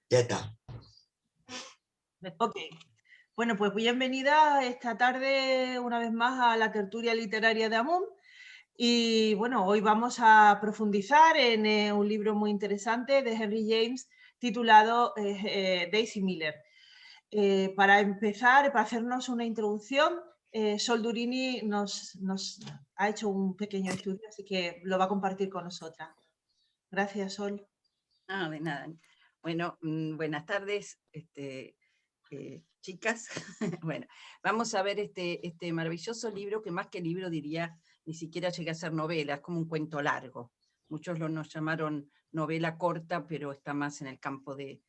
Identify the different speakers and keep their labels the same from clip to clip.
Speaker 1: Ya está.
Speaker 2: Ok. Bueno, pues bienvenida esta tarde una vez más a la tertulia literaria de Amun. Y bueno, hoy vamos a profundizar en un libro muy interesante de Henry James titulado Daisy Miller. Para empezar, para hacernos una introducción, Sol Durini nos ha hecho un pequeño estudio, así que lo va a compartir con nosotras. Gracias, Sol.
Speaker 3: De nada. Bueno, buenas tardes, chicas. Bueno, vamos a ver este maravilloso libro, que más que libro diría, ni siquiera llega a ser novela, es como un cuento largo. Muchos nos llamaron novela corta, pero está más en el campo del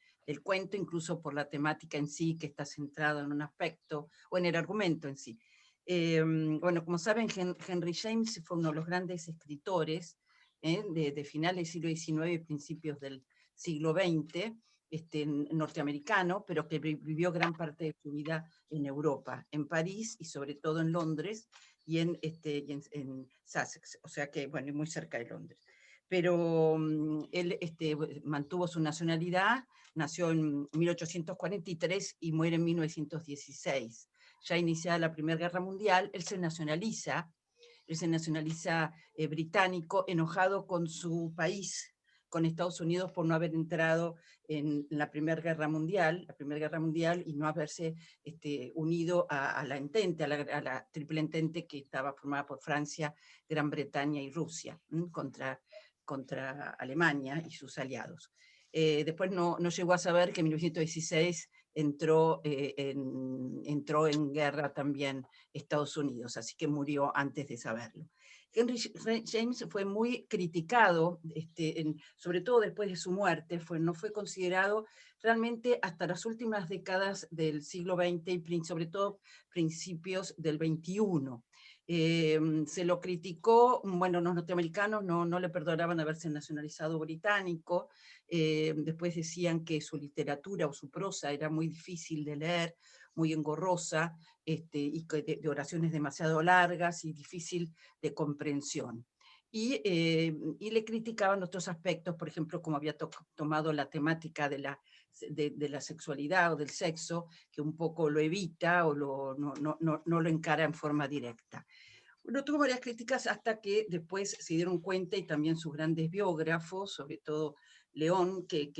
Speaker 3: cuento, incluso por la temática en sí, que está centrada en un aspecto, o en el argumento en sí. Bueno, como saben, Henry James fue uno de los grandes escritores de finales del siglo XIX y principios del siglo XX, norteamericano, pero que vivió gran parte de su vida en Europa, en París y sobre todo en Londres y en Sussex, o sea que, bueno, muy cerca de Londres. Pero él mantuvo su nacionalidad, nació en 1843 y muere en 1916. Ya iniciada la Primera Guerra Mundial, él se nacionaliza británico, enojado con su país, con Estados Unidos, por no haber entrado en la Primera Guerra Mundial, y no haberse unido a la Entente, a la Triple Entente, que estaba formada por Francia, Gran Bretaña y Rusia, contra Alemania y sus aliados. Después no llegó a saber que en 1916 entró en guerra también Estados Unidos, así que murió antes de saberlo. Henry James fue muy criticado, sobre todo después de su muerte, no fue considerado realmente hasta las últimas décadas del siglo XX y sobre todo principios del XXI. Se lo criticó, bueno, los norteamericanos no le perdonaban haberse nacionalizado británico, después decían que su literatura o su prosa era muy difícil de leer, muy engorrosa, y de oraciones demasiado largas y difícil de comprensión. Y le criticaban otros aspectos, por ejemplo, como había tomado la temática de la sexualidad o del sexo, que un poco lo evita o no lo encara en forma directa. Bueno, tuvo varias críticas hasta que después se dieron cuenta, y también sus grandes biógrafos, sobre todo León, que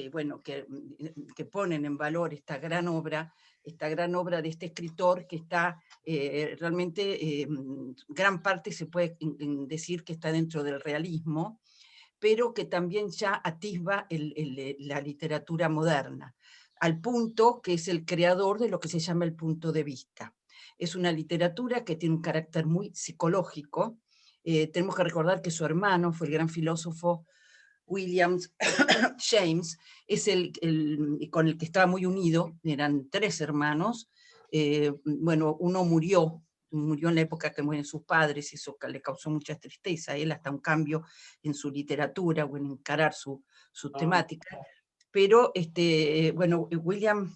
Speaker 3: ponen en valor esta gran obra de este escritor, que está realmente, gran parte se puede decir que está dentro del realismo, pero que también ya atisba la literatura moderna, al punto que es el creador de lo que se llama el punto de vista. Es una literatura que tiene un carácter muy psicológico. Tenemos que recordar que su hermano fue el gran filósofo William James, es con el que estaba muy unido, eran 3 hermanos. Bueno, uno murió en la época que mueren sus padres, y eso le causó mucha tristeza a él, hasta un cambio en su literatura o en encarar su temática. Pero, bueno, William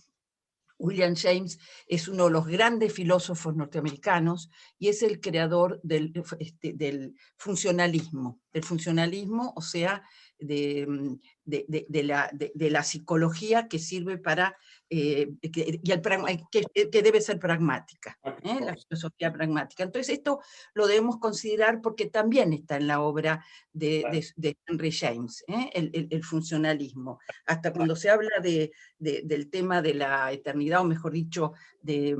Speaker 3: James es uno de los grandes filósofos norteamericanos y es el creador del funcionalismo, o sea, de la psicología que sirve para, que debe ser pragmática, la filosofía pragmática. Entonces esto lo debemos considerar porque también está en la obra de Henry James, el funcionalismo. Hasta cuando se habla del tema de la eternidad, o mejor dicho, de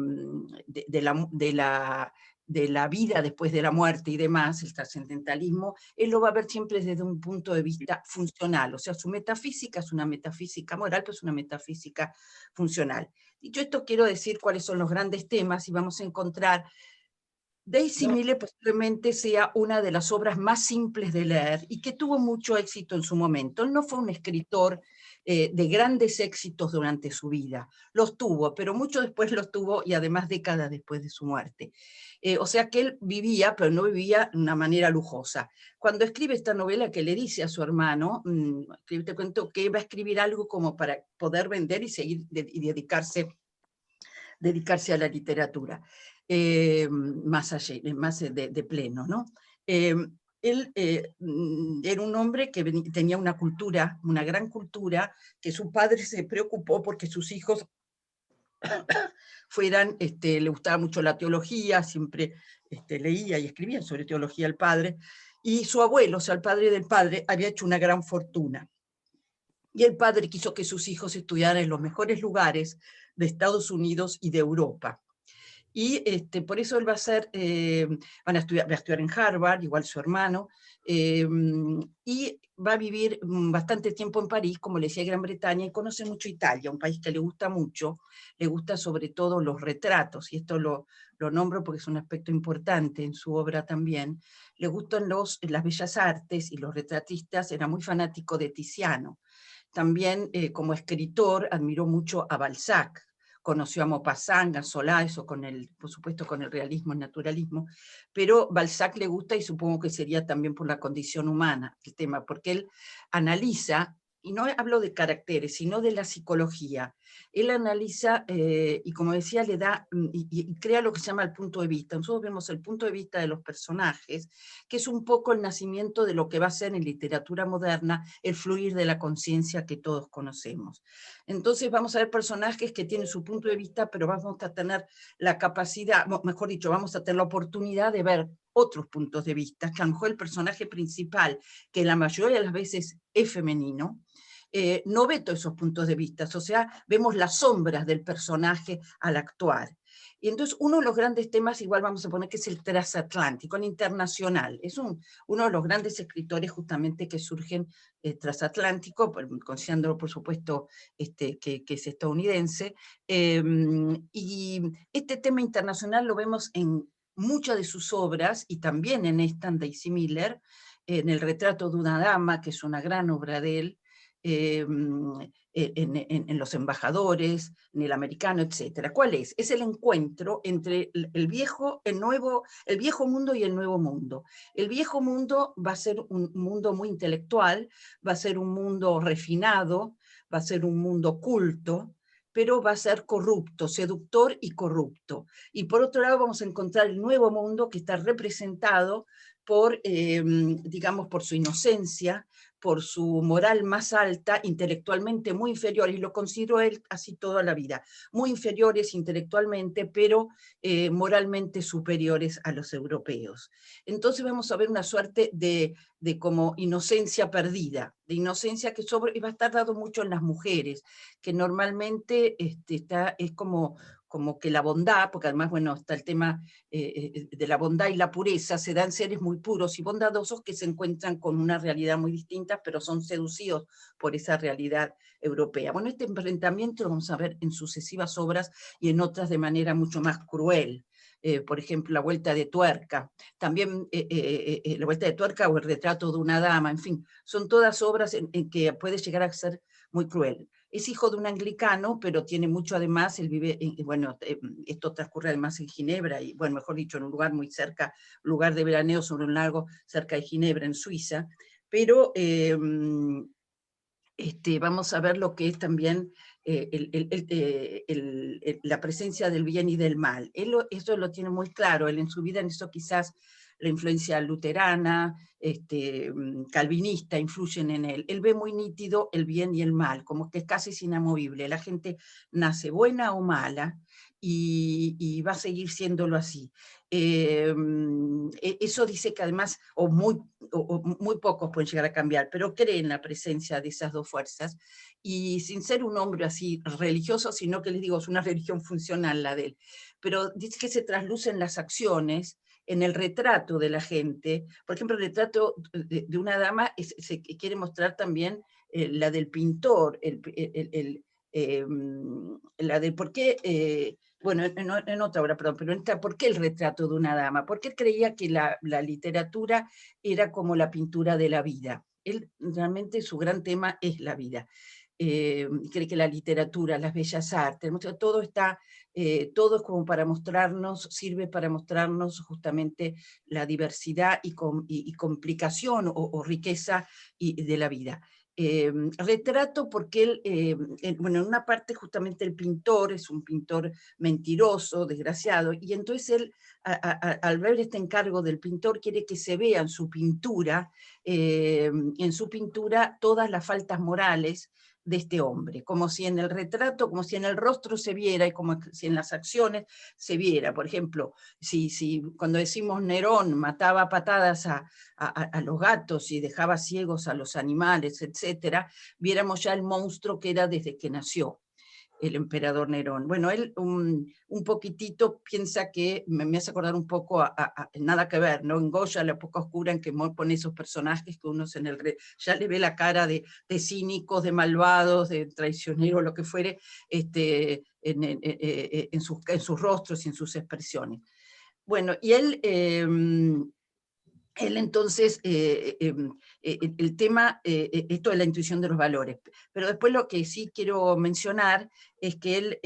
Speaker 3: la vida después de la muerte y demás, el trascendentalismo, él lo va a ver siempre desde un punto de vista funcional, o sea, su metafísica es una metafísica moral, pero es una metafísica funcional. Dicho esto, quiero decir cuáles son los grandes temas, y vamos a encontrar Daisy Miller posiblemente sea una de las obras más simples de leer y que tuvo mucho éxito en su momento. Él no fue un escritor de grandes éxitos durante su vida. Los tuvo, pero mucho después los tuvo, y además décadas después de su muerte. O sea que él vivía, pero no vivía de una manera lujosa. Cuando escribe esta novela, que le dice a su hermano, te cuento que va a escribir algo como para poder vender y seguir y dedicarse a la literatura, más de pleno, ¿no? él era un hombre que tenía una cultura, una gran cultura, que su padre se preocupó porque sus hijos fueran, le gustaba mucho la teología, siempre leía y escribía sobre teología el padre, y su abuelo, o sea, el padre del padre, había hecho una gran fortuna. Y el padre quiso que sus hijos estudiaran en los mejores lugares de Estados Unidos y de Europa. Y por eso él va a estudiar en Harvard, igual su hermano, y va a vivir bastante tiempo en París, como le decía, Gran Bretaña, y conoce mucho Italia, un país que le gusta mucho, le gusta sobre todo los retratos, y esto lo nombro porque es un aspecto importante en su obra también. Le gustan las bellas artes, y los retratistas, era muy fanático de Tiziano. También como escritor admiró mucho a Balzac, conoció a Maupassant, a Solá, eso por supuesto con el realismo y naturalismo, pero Balzac le gusta y supongo que sería también por la condición humana el tema, porque él analiza, y no hablo de caracteres, sino de la psicología. Él analiza y como decía, le da y crea lo que se llama el punto de vista. Nosotros vemos el punto de vista de los personajes, que es un poco el nacimiento de lo que va a ser en literatura moderna el fluir de la conciencia que todos conocemos. Entonces vamos a ver personajes que tienen su punto de vista, pero vamos a tener la capacidad, mejor dicho, vamos a tener la oportunidad de ver otros puntos de vista, que a lo mejor el personaje principal, que la mayoría de las veces es femenino, no ve todos esos puntos de vista, o sea, vemos las sombras del personaje al actuar. Y entonces uno de los grandes temas, igual vamos a poner que es el transatlántico, el internacional, es uno de los grandes escritores justamente que surgen transatlántico, considerando por supuesto que es estadounidense, y este tema internacional lo vemos en muchas de sus obras, y también en esta, Daisy Miller, en El retrato de una dama, que es una gran obra de él, en Los embajadores, en El americano, etc. ¿Cuál es? Es el encuentro entre el viejo mundo y el nuevo mundo. El viejo mundo va a ser un mundo muy intelectual, va a ser un mundo refinado, va a ser un mundo culto, pero va a ser corrupto, seductor y corrupto. Y por otro lado vamos a encontrar el nuevo mundo que está representado por, digamos, por su inocencia, por su moral más alta, intelectualmente muy inferior, y lo considero él así toda la vida, muy inferiores intelectualmente, pero moralmente superiores a los europeos. Entonces vamos a ver una suerte de como inocencia perdida, de inocencia que va a estar dado mucho en las mujeres, que normalmente es como que la bondad, porque además, bueno, está el tema de la bondad y la pureza, se dan seres muy puros y bondadosos que se encuentran con una realidad muy distinta, pero son seducidos por esa realidad europea. Bueno, este enfrentamiento lo vamos a ver en sucesivas obras y en otras de manera mucho más cruel. Por ejemplo, La vuelta de tuerca, también La vuelta de tuerca o El retrato de una dama, en fin, son todas obras en que puede llegar a ser muy cruel. Es hijo de un anglicano, pero tiene mucho además, él vive, bueno, esto transcurre además en Ginebra, y bueno, mejor dicho, en un lugar muy cerca, lugar de veraneo sobre un lago cerca de Ginebra, en Suiza, pero vamos a ver lo que es también la presencia del bien y del mal. Eso lo tiene muy claro, él en su vida, en eso quizás la influencia luterana, calvinista influyen en él. Él ve muy nítido el bien y el mal, como que es casi inamovible. La gente nace buena o mala y va a seguir siéndolo así. Eso dice que además, o muy pocos pueden llegar a cambiar, pero cree en la presencia de esas dos fuerzas, y sin ser un hombre así religioso, sino que les digo, es una religión funcional la de él, pero dice que se trasluce en las acciones, en el retrato de la gente. Por ejemplo, el retrato de una dama se quiere mostrar también la del pintor, la de por qué, bueno, en otra obra, perdón, pero ¿por qué el retrato de una dama? Porque él creía que la literatura era como la pintura de la vida. Él realmente su gran tema es la vida. Cree que la literatura, las bellas artes, todo está, todo es como para mostrarnos, sirve para mostrarnos justamente la diversidad y complicación o riqueza de la vida. retrato porque bueno, en una parte justamente el pintor es un pintor mentiroso, desgraciado, y entonces él, al ver este encargo del pintor, quiere que se vea en su pintura todas las faltas morales de este hombre, como si en el retrato, como si en el rostro se viera, y como si en las acciones se viera. Por ejemplo, si cuando decimos Nerón mataba a patadas a los gatos y dejaba ciegos a los animales, etcétera, viéramos ya el monstruo que era desde que nació el emperador Nerón. Bueno, él un poquitito piensa que, me hace acordar un poco nada que ver, ¿no? En Goya, La época oscura, en que pone esos personajes que uno ya le ve la cara de cínicos, de malvados, de traicioneros, lo que fuere, en sus rostros y en sus expresiones. Bueno, y él entonces, el tema, esto de la intuición de los valores. Pero después lo que sí quiero mencionar es que él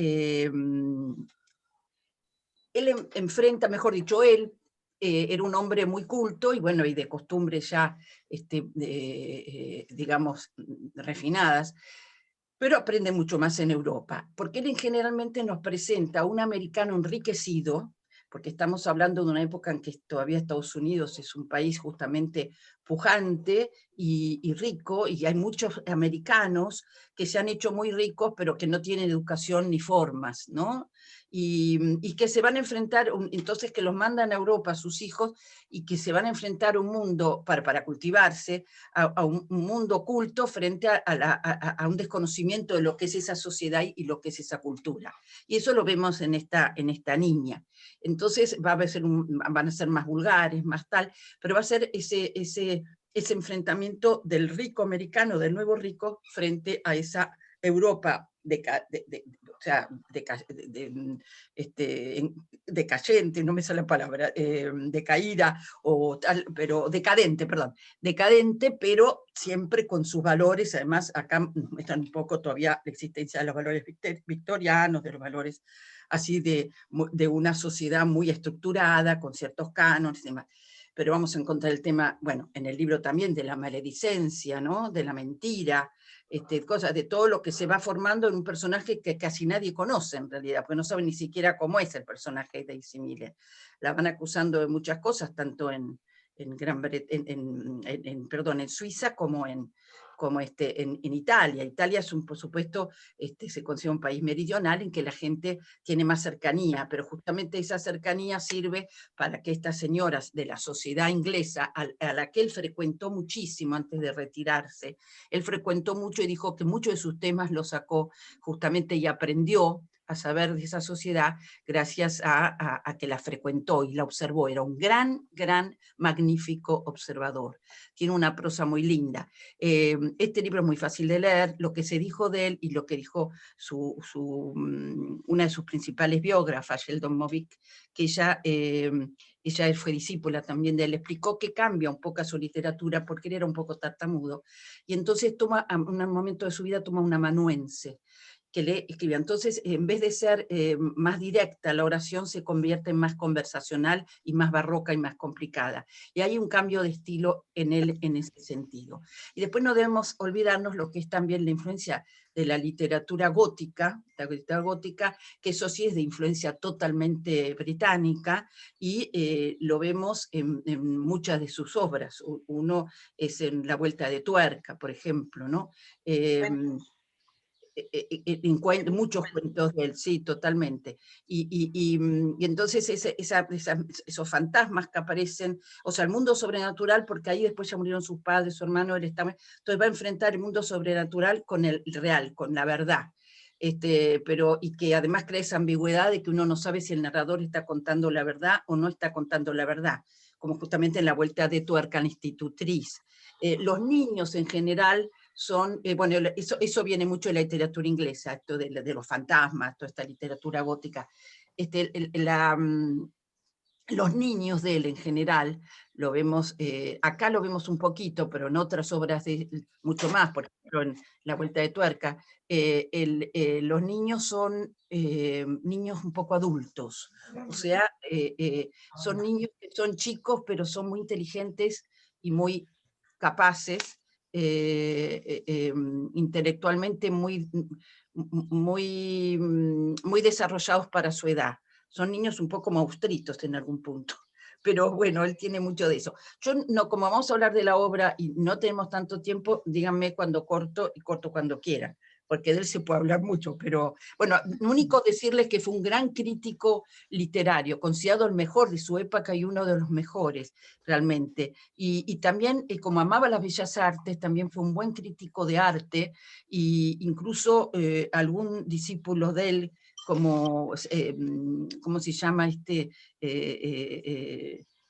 Speaker 3: enfrenta, mejor dicho, era un hombre muy culto y bueno, y de costumbres ya, digamos, refinadas, pero aprende mucho más en Europa, porque él generalmente nos presenta a un americano enriquecido, porque estamos hablando de una época en que todavía Estados Unidos es un país justamente pujante y rico, y hay muchos americanos que se han hecho muy ricos, pero que no tienen educación ni formas, ¿no? Y que se van a enfrentar, entonces que los mandan a Europa a sus hijos, y que se van a enfrentar a un mundo para cultivarse, a un mundo oculto frente a un desconocimiento de lo que es esa sociedad y lo que es esa cultura. Y eso lo vemos en esta niña. Entonces van a ser más vulgares, más tal, pero va a ser ese enfrentamiento del rico americano, del nuevo rico, frente a esa Europa decayente, no me sale la palabra, decaída, o tal, pero decadente, perdón, decadente, pero siempre con sus valores. Además, acá muestran un poco todavía la existencia de los valores victorianos, de los valores así de una sociedad muy estructurada, con ciertos cánones y demás. Pero vamos a encontrar el tema, bueno, en el libro también, de la maledicencia, ¿no? De la mentira, cosas, de todo lo que se va formando en un personaje que casi nadie conoce en realidad, porque no sabe ni siquiera cómo es el personaje de Daisy Miller. La van acusando de muchas cosas, tanto en Suiza como en Italia. Italia es por supuesto, se considera un país meridional en que la gente tiene más cercanía, pero justamente esa cercanía sirve para que estas señoras de la sociedad inglesa, a la que él frecuentó muchísimo antes de retirarse, él frecuentó mucho y dijo que muchos de sus temas los sacó justamente y aprendió a saber de esa sociedad gracias a que la frecuentó y la observó. Era un gran, magnífico observador. Tiene una prosa muy linda. Este libro es muy fácil de leer. Lo que se dijo de él y lo que dijo una de sus principales biógrafas, Sheldon Movick, que ella fue discípula también de él, explicó que cambia un poco su literatura porque él era un poco tartamudo, y entonces en un momento de su vida toma un amanuense que le escribía. Entonces, en vez de ser más directa, la oración se convierte en más conversacional y más barroca y más complicada. Y hay un cambio de estilo en él en ese sentido. Y después no debemos olvidarnos lo que es también la influencia de la literatura gótica, que eso sí es de influencia totalmente británica, y lo vemos en muchas de sus obras. Uno es en La vuelta de tuerca, por ejemplo, ¿no? Muchos cuentos de él, sí, totalmente. Y entonces esos fantasmas que aparecen, o sea, el mundo sobrenatural, porque ahí después ya murieron sus padres, su hermano, entonces va a enfrentar el mundo sobrenatural con el real, con la verdad. Y que además crea esa ambigüedad de que uno no sabe si el narrador está contando la verdad o no está contando la verdad, como justamente en La vuelta de tuerca, la institutriz. Los niños en general son, bueno, eso viene mucho de la literatura inglesa, esto de los fantasmas, toda esta literatura gótica. Los niños de él en general, lo vemos, acá lo vemos un poquito, pero en otras obras mucho más, por ejemplo en La vuelta de tuerca, los niños son niños un poco adultos, o sea, son niños que son chicos, pero son muy inteligentes y muy capaces, intelectualmente muy desarrollados para su edad. Son niños un poco maustritos en algún punto, pero bueno, él tiene mucho de eso. Yo, no, como vamos a hablar de la obra y no tenemos tanto tiempo, díganme cuando corto y corto cuando quieran, porque de él se puede hablar mucho, pero bueno, lo único decirles que fue un gran crítico literario, considerado el mejor de su época y uno de los mejores, realmente. Y también, como amaba las bellas artes, también fue un buen crítico de arte, e incluso algún discípulo de él, como, ¿cómo se llama este?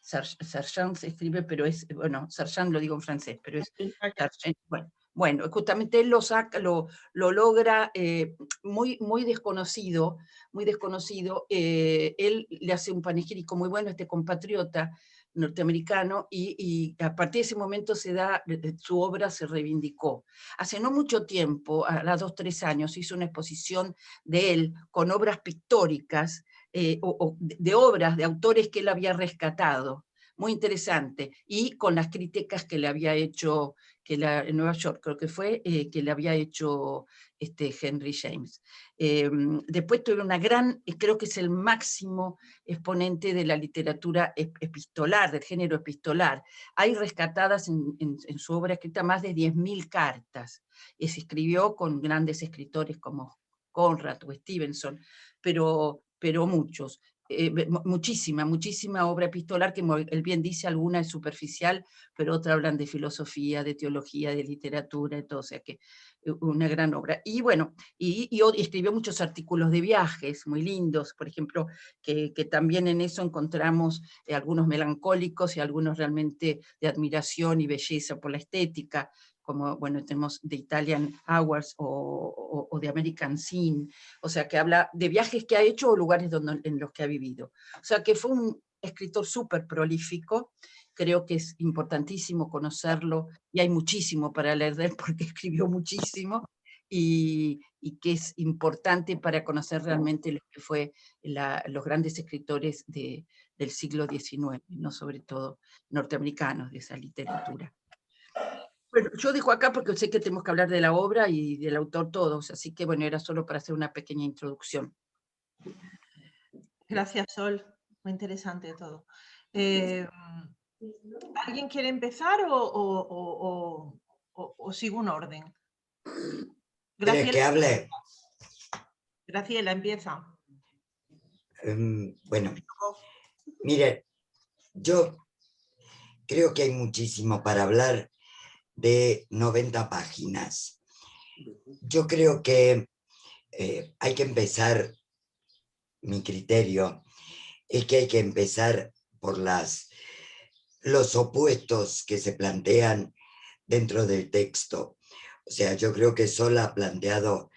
Speaker 3: Sargent se escribe, pero es, bueno, Sargent lo digo en francés, pero es Sargent, bueno, justamente él lo logra muy desconocido, él le hace un panegírico muy bueno a este compatriota norteamericano, y a partir de ese momento su obra se reivindicó. Hace no mucho tiempo, a los 2 o 3 años, hizo una exposición de él con obras pictóricas, o de obras de autores que él había rescatado, muy interesante, y con las críticas que le había hecho, en Nueva York creo que fue, que le había hecho Henry James. Después tuve una gran, creo que es el máximo exponente de la literatura epistolar, del género epistolar. Hay rescatadas en su obra escrita más de 10.000 cartas. Se escribió con grandes escritores como Conrad o Stevenson, pero muchos. Muchísima obra epistolar, que él bien dice, alguna es superficial, pero otra hablan de filosofía, de teología, de literatura, de todo, o sea que una gran obra. Y bueno, y escribió muchos artículos de viajes muy lindos, por ejemplo, que también en eso encontramos algunos melancólicos y algunos realmente de admiración y belleza por la estética, como, bueno, tenemos The Italian Hours o The American Scene, o sea, que habla de viajes que ha hecho o lugares en los que ha vivido. O sea, que fue un escritor súper prolífico. Creo que es importantísimo conocerlo, y hay muchísimo para leer de él porque escribió muchísimo, y que es importante para conocer realmente lo que fue los grandes escritores del siglo XIX, ¿no? Sobre todo norteamericanos, de esa literatura. Bueno, yo dejo acá porque sé que tenemos que hablar de la obra y del autor todos, así que bueno, era solo para hacer una pequeña introducción.
Speaker 2: Gracias, Sol. Muy interesante todo. ¿Alguien quiere empezar o sigo un orden?
Speaker 1: ¿Quieres que hable?
Speaker 2: Graciela, empieza.
Speaker 1: Bueno, mire, yo creo que hay muchísimo para hablar de 90 páginas. Yo creo que hay que empezar, mi criterio es que hay que empezar por los opuestos que se plantean dentro del texto. O sea, yo creo que Sol ha planteado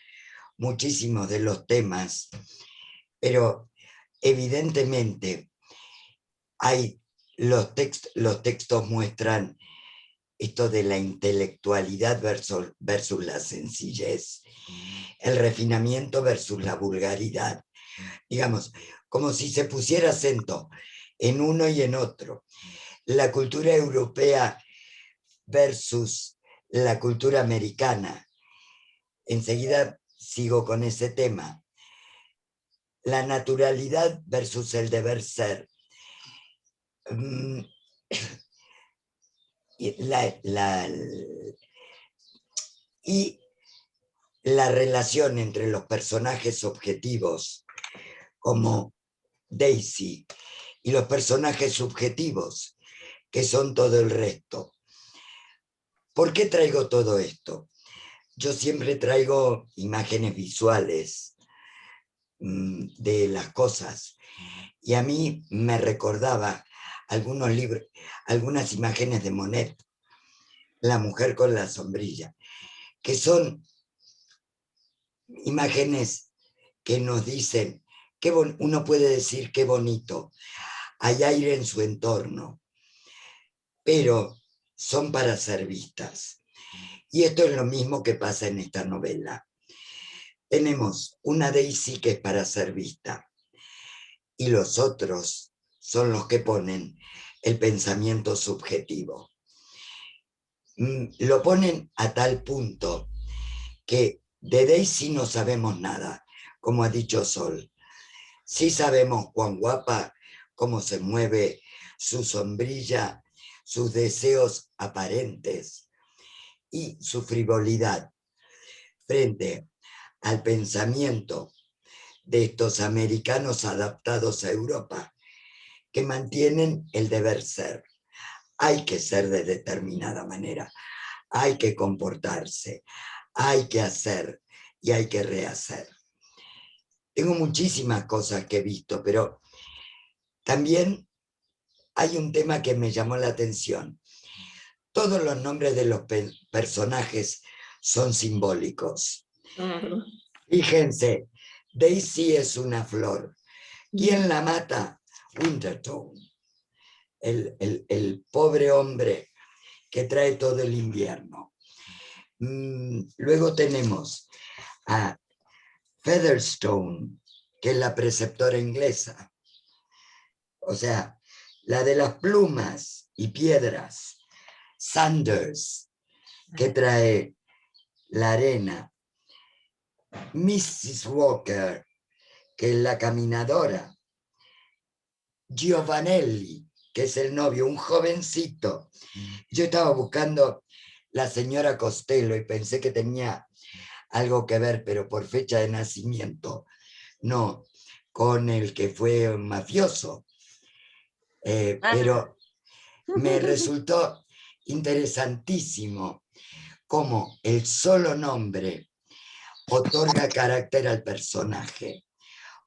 Speaker 1: muchísimos de los temas, pero evidentemente los textos muestran esto de la intelectualidad versus la sencillez, el refinamiento versus la vulgaridad, digamos, como si se pusiera acento en uno y en otro. La cultura europea versus la cultura americana. Enseguida sigo con ese tema. La naturalidad versus el deber ser. Y la relación entre los personajes objetivos como Daisy y los personajes subjetivos, que son todo el resto. ¿Por qué traigo todo esto? Yo siempre traigo imágenes visuales de las cosas, y a mí me recordaba algunos libros, algunas imágenes de Monet, La mujer con la sombrilla, que son imágenes que nos dicen, uno puede decir qué bonito, hay aire en su entorno, pero son para ser vistas. Y esto es lo mismo que pasa en esta novela. Tenemos una Daisy que es para ser vista, y los otros son los que ponen el pensamiento subjetivo. lo ponen a tal punto que de Daisy no sabemos nada, como ha dicho Sol. Sí sabemos cuán guapa, cómo se mueve, su sombrilla, sus deseos aparentes y su frivolidad frente al pensamiento de estos americanos adaptados a Europa, que mantienen el deber ser. Hay que ser de determinada manera, hay que comportarse, hay que hacer y hay que rehacer. Tengo muchísimas cosas que he visto, pero también hay un tema que me llamó la atención. Todos los nombres de los personajes son simbólicos. Fíjense, Daisy es una flor. ¿Quién la mata? Wintertone, el pobre hombre que trae todo el invierno. Luego tenemos a Featherstone, que es la preceptora inglesa. O sea, la de las plumas y piedras. Sanders, que trae la arena. Mrs. Walker, que es la caminadora. Giovanelli, que es el novio, un jovencito. Yo estaba buscando la señora Costello y pensé que tenía algo que ver, pero por fecha de nacimiento, no, con el que fue un mafioso. Pero me resultó interesantísimo cómo el solo nombre otorga carácter al personaje.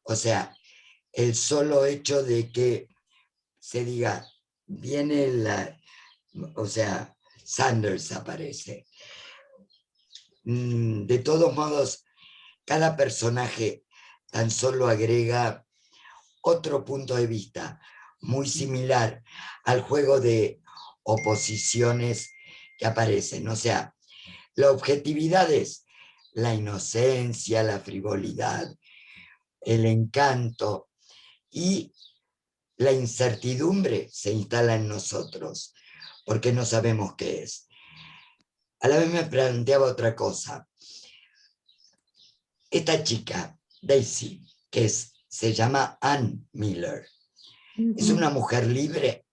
Speaker 1: O sea, el solo hecho de que se diga, viene la, o sea, Sanders aparece. De todos modos, cada personaje tan solo agrega otro punto de vista muy similar al juego de oposiciones que aparecen. O sea, la objetividad es la inocencia, la frivolidad, el encanto, y la incertidumbre se instala en nosotros porque no sabemos qué es. A la vez me planteaba otra cosa. Esta chica, Daisy, que se llama Anne Miller, es una mujer libre,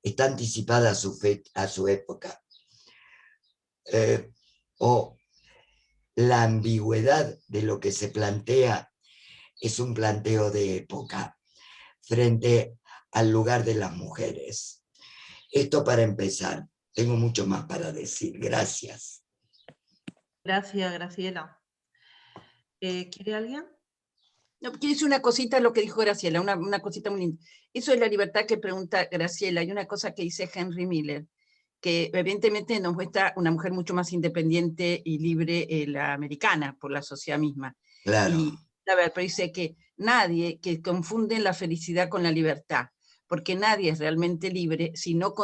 Speaker 1: está anticipada a su época. O la ambigüedad de lo que se plantea es un planteo de época frente al lugar de las mujeres. Esto para empezar. Tengo mucho más para decir. Gracias.
Speaker 2: Gracias, Graciela. ¿Quiere alguien?
Speaker 3: No, quiero decir una cosita a lo que dijo Graciela, una cosita muy linda. Eso es la libertad que pregunta Graciela. Hay una cosa que dice Henry Miller, que evidentemente nos muestra una mujer mucho más independiente y libre, la americana, por la sociedad misma.
Speaker 1: Claro.
Speaker 3: Y, a ver, pero dice que nadie, que confunden la felicidad con la libertad, porque nadie es realmente libre si no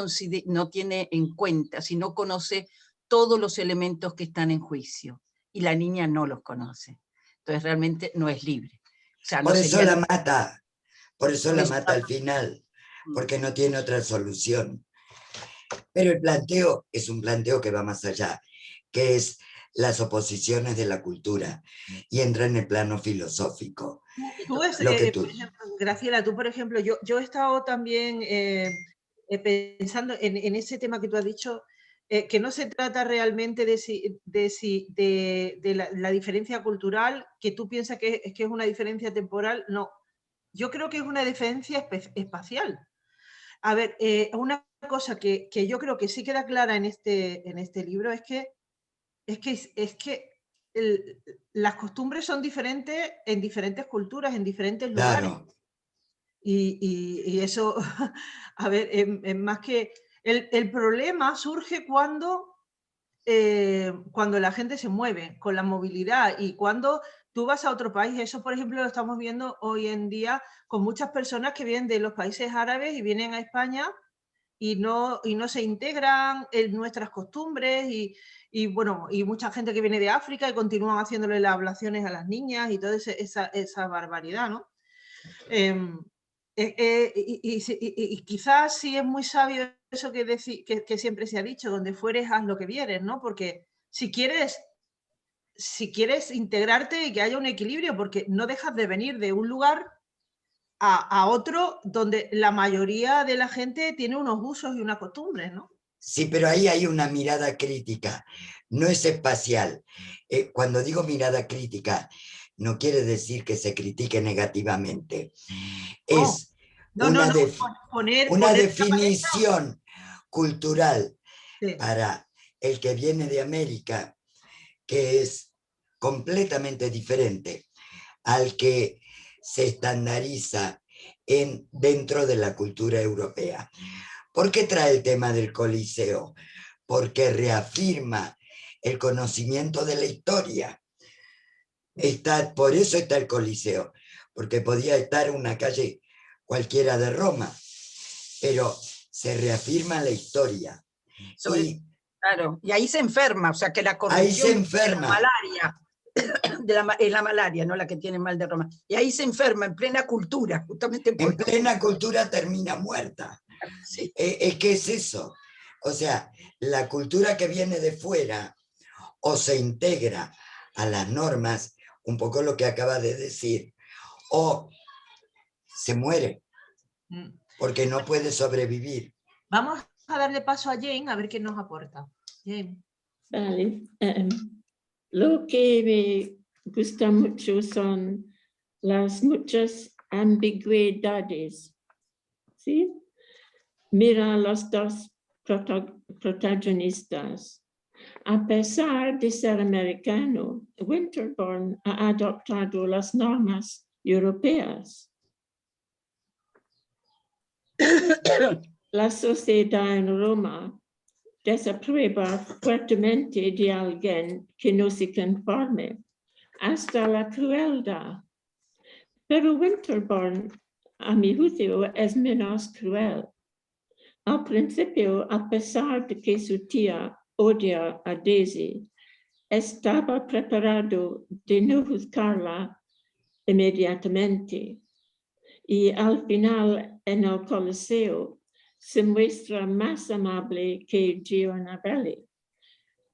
Speaker 3: tiene en cuenta, si no conoce todos los elementos que están en juicio. Y la niña no los conoce. Entonces realmente no es libre. O sea,
Speaker 1: por
Speaker 3: no
Speaker 1: eso la mata, por eso la
Speaker 3: eso
Speaker 1: mata al final, porque no tiene otra solución. Pero el planteo es un planteo que va más allá, que es las oposiciones de la cultura y entra en el plano filosófico.
Speaker 2: Por ejemplo, Graciela, tú por ejemplo, yo he estado también pensando en ese tema que tú has dicho, que no se trata realmente de la diferencia cultural, que tú piensas que es una diferencia temporal. No, yo creo que es una diferencia espacial. A ver, una cosa que yo creo que sí queda clara en este libro es que las costumbres son diferentes en diferentes culturas, en diferentes lugares.
Speaker 1: Claro.
Speaker 2: Y eso, a ver, es más que... El problema surge cuando la gente se mueve, con la movilidad, y cuando tú vas a otro país. Eso, por ejemplo, lo estamos viendo hoy en día con muchas personas que vienen de los países árabes y vienen a España y no se integran en nuestras costumbres, y bueno, y mucha gente que viene de África y continúan haciéndole las ablaciones a las niñas y toda esa barbaridad, ¿no? Y quizás sí es muy sabio eso que siempre se ha dicho, donde fueres haz lo que vieres, ¿no? Porque si quieres integrarte y que haya un equilibrio, porque no dejas de venir de un lugar a otro donde la mayoría de la gente tiene unos usos y unas costumbres, ¿no?
Speaker 1: Sí, pero ahí hay una mirada crítica, no es espacial. Cuando digo mirada crítica, no quiere decir que se critique negativamente. Es una definición cultural para el que viene de América, que es completamente diferente al que se estandariza dentro de la cultura europea. ¿Por qué trae el tema del Coliseo? Porque reafirma el conocimiento de la historia. Por eso está el Coliseo, porque podía estar una calle cualquiera de Roma, pero se reafirma la historia.
Speaker 3: Claro, y ahí se enferma, o sea que la corrupción
Speaker 1: ahí se enferma.
Speaker 3: Es la malaria, no la que tiene mal de Roma. Y ahí se enferma en plena cultura, justamente.
Speaker 1: En plena cultura termina muerta.
Speaker 3: Sí.
Speaker 1: Es que es eso. O sea, la cultura que viene de fuera o se integra a las normas, un poco lo que acaba de decir, o se muere porque no puede sobrevivir.
Speaker 2: Vamos a darle paso a Jane a ver qué nos aporta. Jane.
Speaker 4: Vale. Lo que me gusta mucho son las muchas ambigüedades. ¿Sí? Mira los dos protagonistas. A pesar de ser americano, Winterbourne ha adoptado las normas europeas. La sociedad en Roma desaprueba fuertemente de alguien que no se conforme, hasta la crueldad. Pero Winterbourne, a mi juicio, es menos cruel. Al principio, a pesar de que su tía odia a Daisy, estaba preparado de no juzgarla inmediatamente. Y al final, en el Coliseo, se muestra más amable que Giovanni,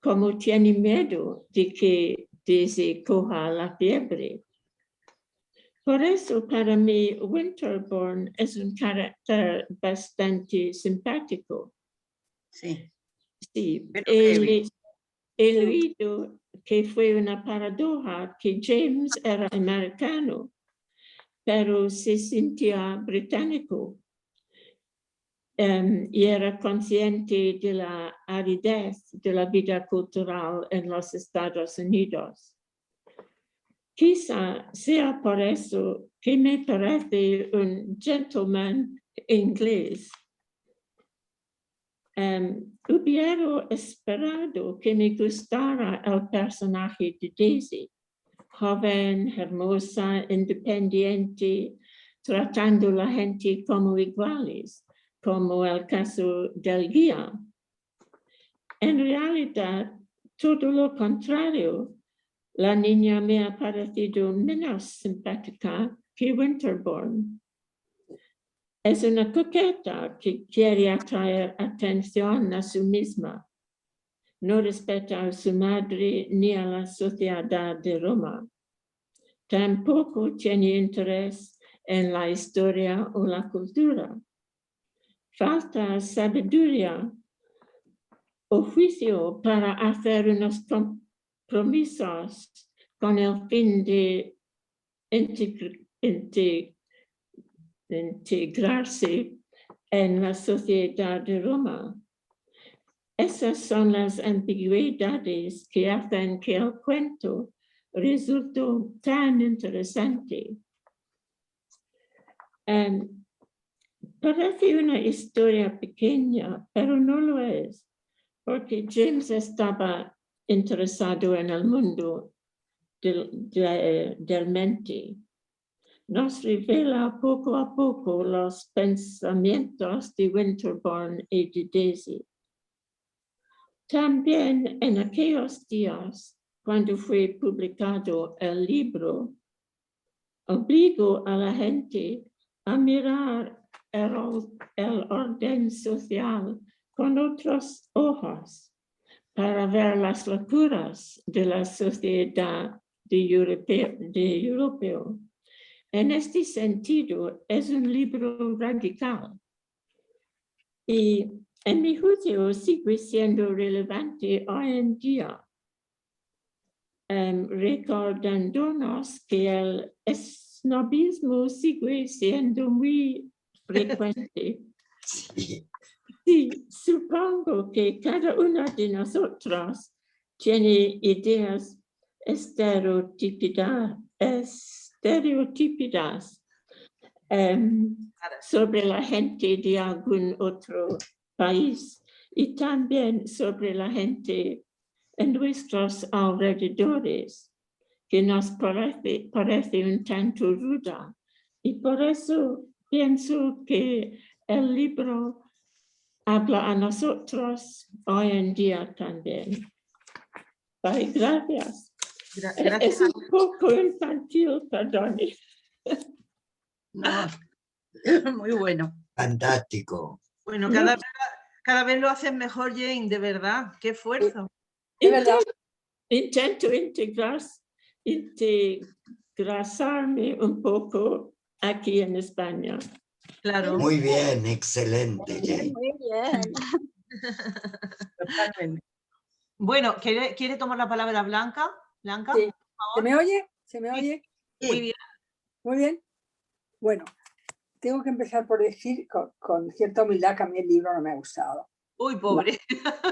Speaker 4: como tiene miedo de que Daisy coja la fiebre. Por eso, para mí, Winterbourne es un carácter bastante simpático.
Speaker 3: Sí.
Speaker 4: Sí, he leído que fue una paradoja que James era americano, pero se sentía británico y era consciente de la aridez de la vida cultural en los Estados Unidos. Quizá sea por eso que me parece un gentleman inglés. Hubiera esperado que me gustara el personaje de Daisy, joven, hermosa, independiente, tratando a la gente como iguales, como el caso del guía. En realidad, todo lo contrario. La niña me ha parecido menos simpática que Winterbourne. Es una coqueta que quiere atraer atención a sí misma. No respeta a su madre ni a la sociedad de Roma. Tampoco tiene interés en la historia o la cultura. Falta sabiduría o juicio para hacer unos compromisos con el fin de integrarse en la sociedad de Roma. Esas son las ambigüedades que hacen que el cuento resulte tan interesante. Parece una historia pequeña, pero no lo es, porque James estaba interesado en el mundo del mente. Nos revela poco a poco los pensamientos de Winterbourne y de Daisy. También en aquellos días, cuando fue publicado el libro, obligó a la gente a mirar el orden social con otros ojos para ver las locuras de la sociedad de europeo. En este sentido, es un libro radical y en mi juicio sigue siendo relevante hoy en día, recordándonos que el snobismo sigue siendo muy frecuente.
Speaker 1: Sí.
Speaker 4: Sí, supongo que cada uno de nosotros tiene ideas estereotípicas sobre la gente de algún otro país y también sobre la gente en nuestros alrededores, que nos parece un tanto ruda. Y por eso pienso que el libro habla a nosotros hoy en día también. Ay, gracias.
Speaker 2: Gracias.
Speaker 4: Es un poco infantil, perdón.
Speaker 3: No, muy bueno.
Speaker 1: Fantástico.
Speaker 2: Bueno,
Speaker 4: No.
Speaker 2: cada vez lo haces mejor, Jane, de verdad. Qué esfuerzo.
Speaker 3: Es verdad.
Speaker 4: Intento integrarme un poco aquí en España.
Speaker 2: Claro.
Speaker 1: Muy bien, excelente, Jane.
Speaker 5: Muy bien.
Speaker 3: Totalmente.
Speaker 2: Bueno, ¿quiere tomar la palabra Blanca? Blanca,
Speaker 5: Sí.
Speaker 2: por favor.
Speaker 5: ¿Se me oye? ¿Se me oye?
Speaker 2: Muy bien.
Speaker 5: Muy bien. Bueno, tengo que empezar por decir con cierta humildad que a mí el libro no me ha gustado.
Speaker 2: Uy, pobre.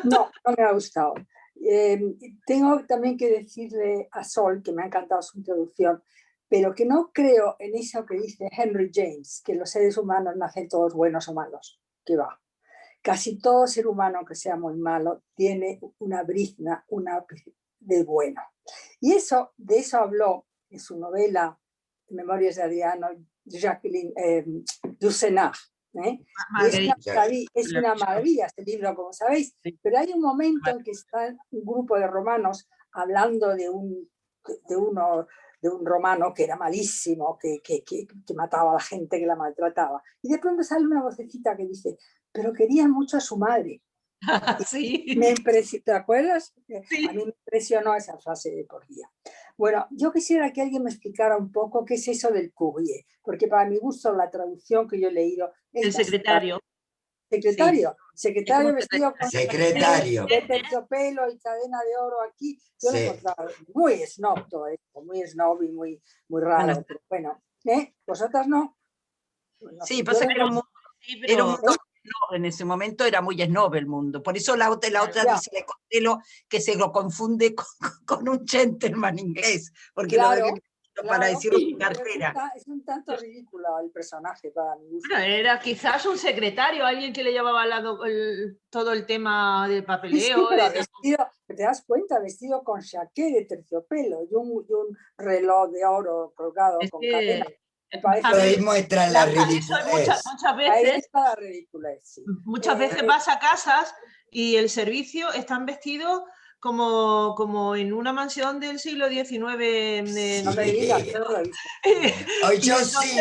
Speaker 5: No me ha gustado. Tengo también que decirle a Sol, que me ha encantado su introducción, pero que no creo en eso que dice Henry James, que los seres humanos nacen todos buenos o malos. Que va. Casi todo ser humano, que sea muy malo, tiene una brizna, de bueno. Y de eso habló en su novela Memorias de Adriano, Jacqueline Yourcenar. Es una maravilla este libro, como sabéis, pero hay un momento en que está un grupo de romanos hablando de un romano que era malísimo, que mataba a la gente, que la maltrataba. Y de pronto sale una vocecita que dice, pero quería mucho a su madre.
Speaker 2: Sí.
Speaker 5: ¿Te acuerdas?
Speaker 2: Sí.
Speaker 5: A mí me impresionó esa frase de por día. Bueno, yo quisiera que alguien me explicara un poco qué es eso del courrier, porque para mi gusto la traducción que yo he leído es
Speaker 2: El secretario.
Speaker 5: Secretario
Speaker 2: Sí.
Speaker 5: vestido con
Speaker 1: Secretario.
Speaker 5: de terciopelo y cadena de oro aquí. Yo lo
Speaker 1: Sí.
Speaker 5: he encontrado muy snob todo esto, muy snob y muy raro. Pero bueno, ¿vosotras no?
Speaker 3: Sí, pasa que era un mundo,
Speaker 2: Sí,
Speaker 3: era un
Speaker 2: pero
Speaker 3: mundo snob, en ese momento era muy snob el mundo. Por eso la otra
Speaker 5: Ya.
Speaker 3: dice de Costello que se lo confunde con un gentleman inglés, porque
Speaker 5: Claro,
Speaker 3: lo ve para decir cartera.
Speaker 5: Es un tanto ridículo el personaje para mi gusto.
Speaker 2: bueno, era quizás un secretario, alguien que le llevaba al lado todo el tema del
Speaker 5: Sí,
Speaker 2: papeleo.
Speaker 5: pero vestido, te das cuenta, vestido con chaqué de terciopelo y un reloj de oro colgado
Speaker 2: Es
Speaker 5: con
Speaker 2: que,
Speaker 5: cadena.
Speaker 2: a ver,
Speaker 1: Ahí muestra la
Speaker 2: eso
Speaker 1: ridiculez.
Speaker 5: Ahí
Speaker 2: veces,
Speaker 5: está la ridiculez, sí.
Speaker 2: muchas veces vas a casas y el servicio están vestidos como en una mansión del siglo XIX.
Speaker 5: No me digas, yo no lo he visto.
Speaker 1: Hoy yo
Speaker 2: entonces-
Speaker 1: sí,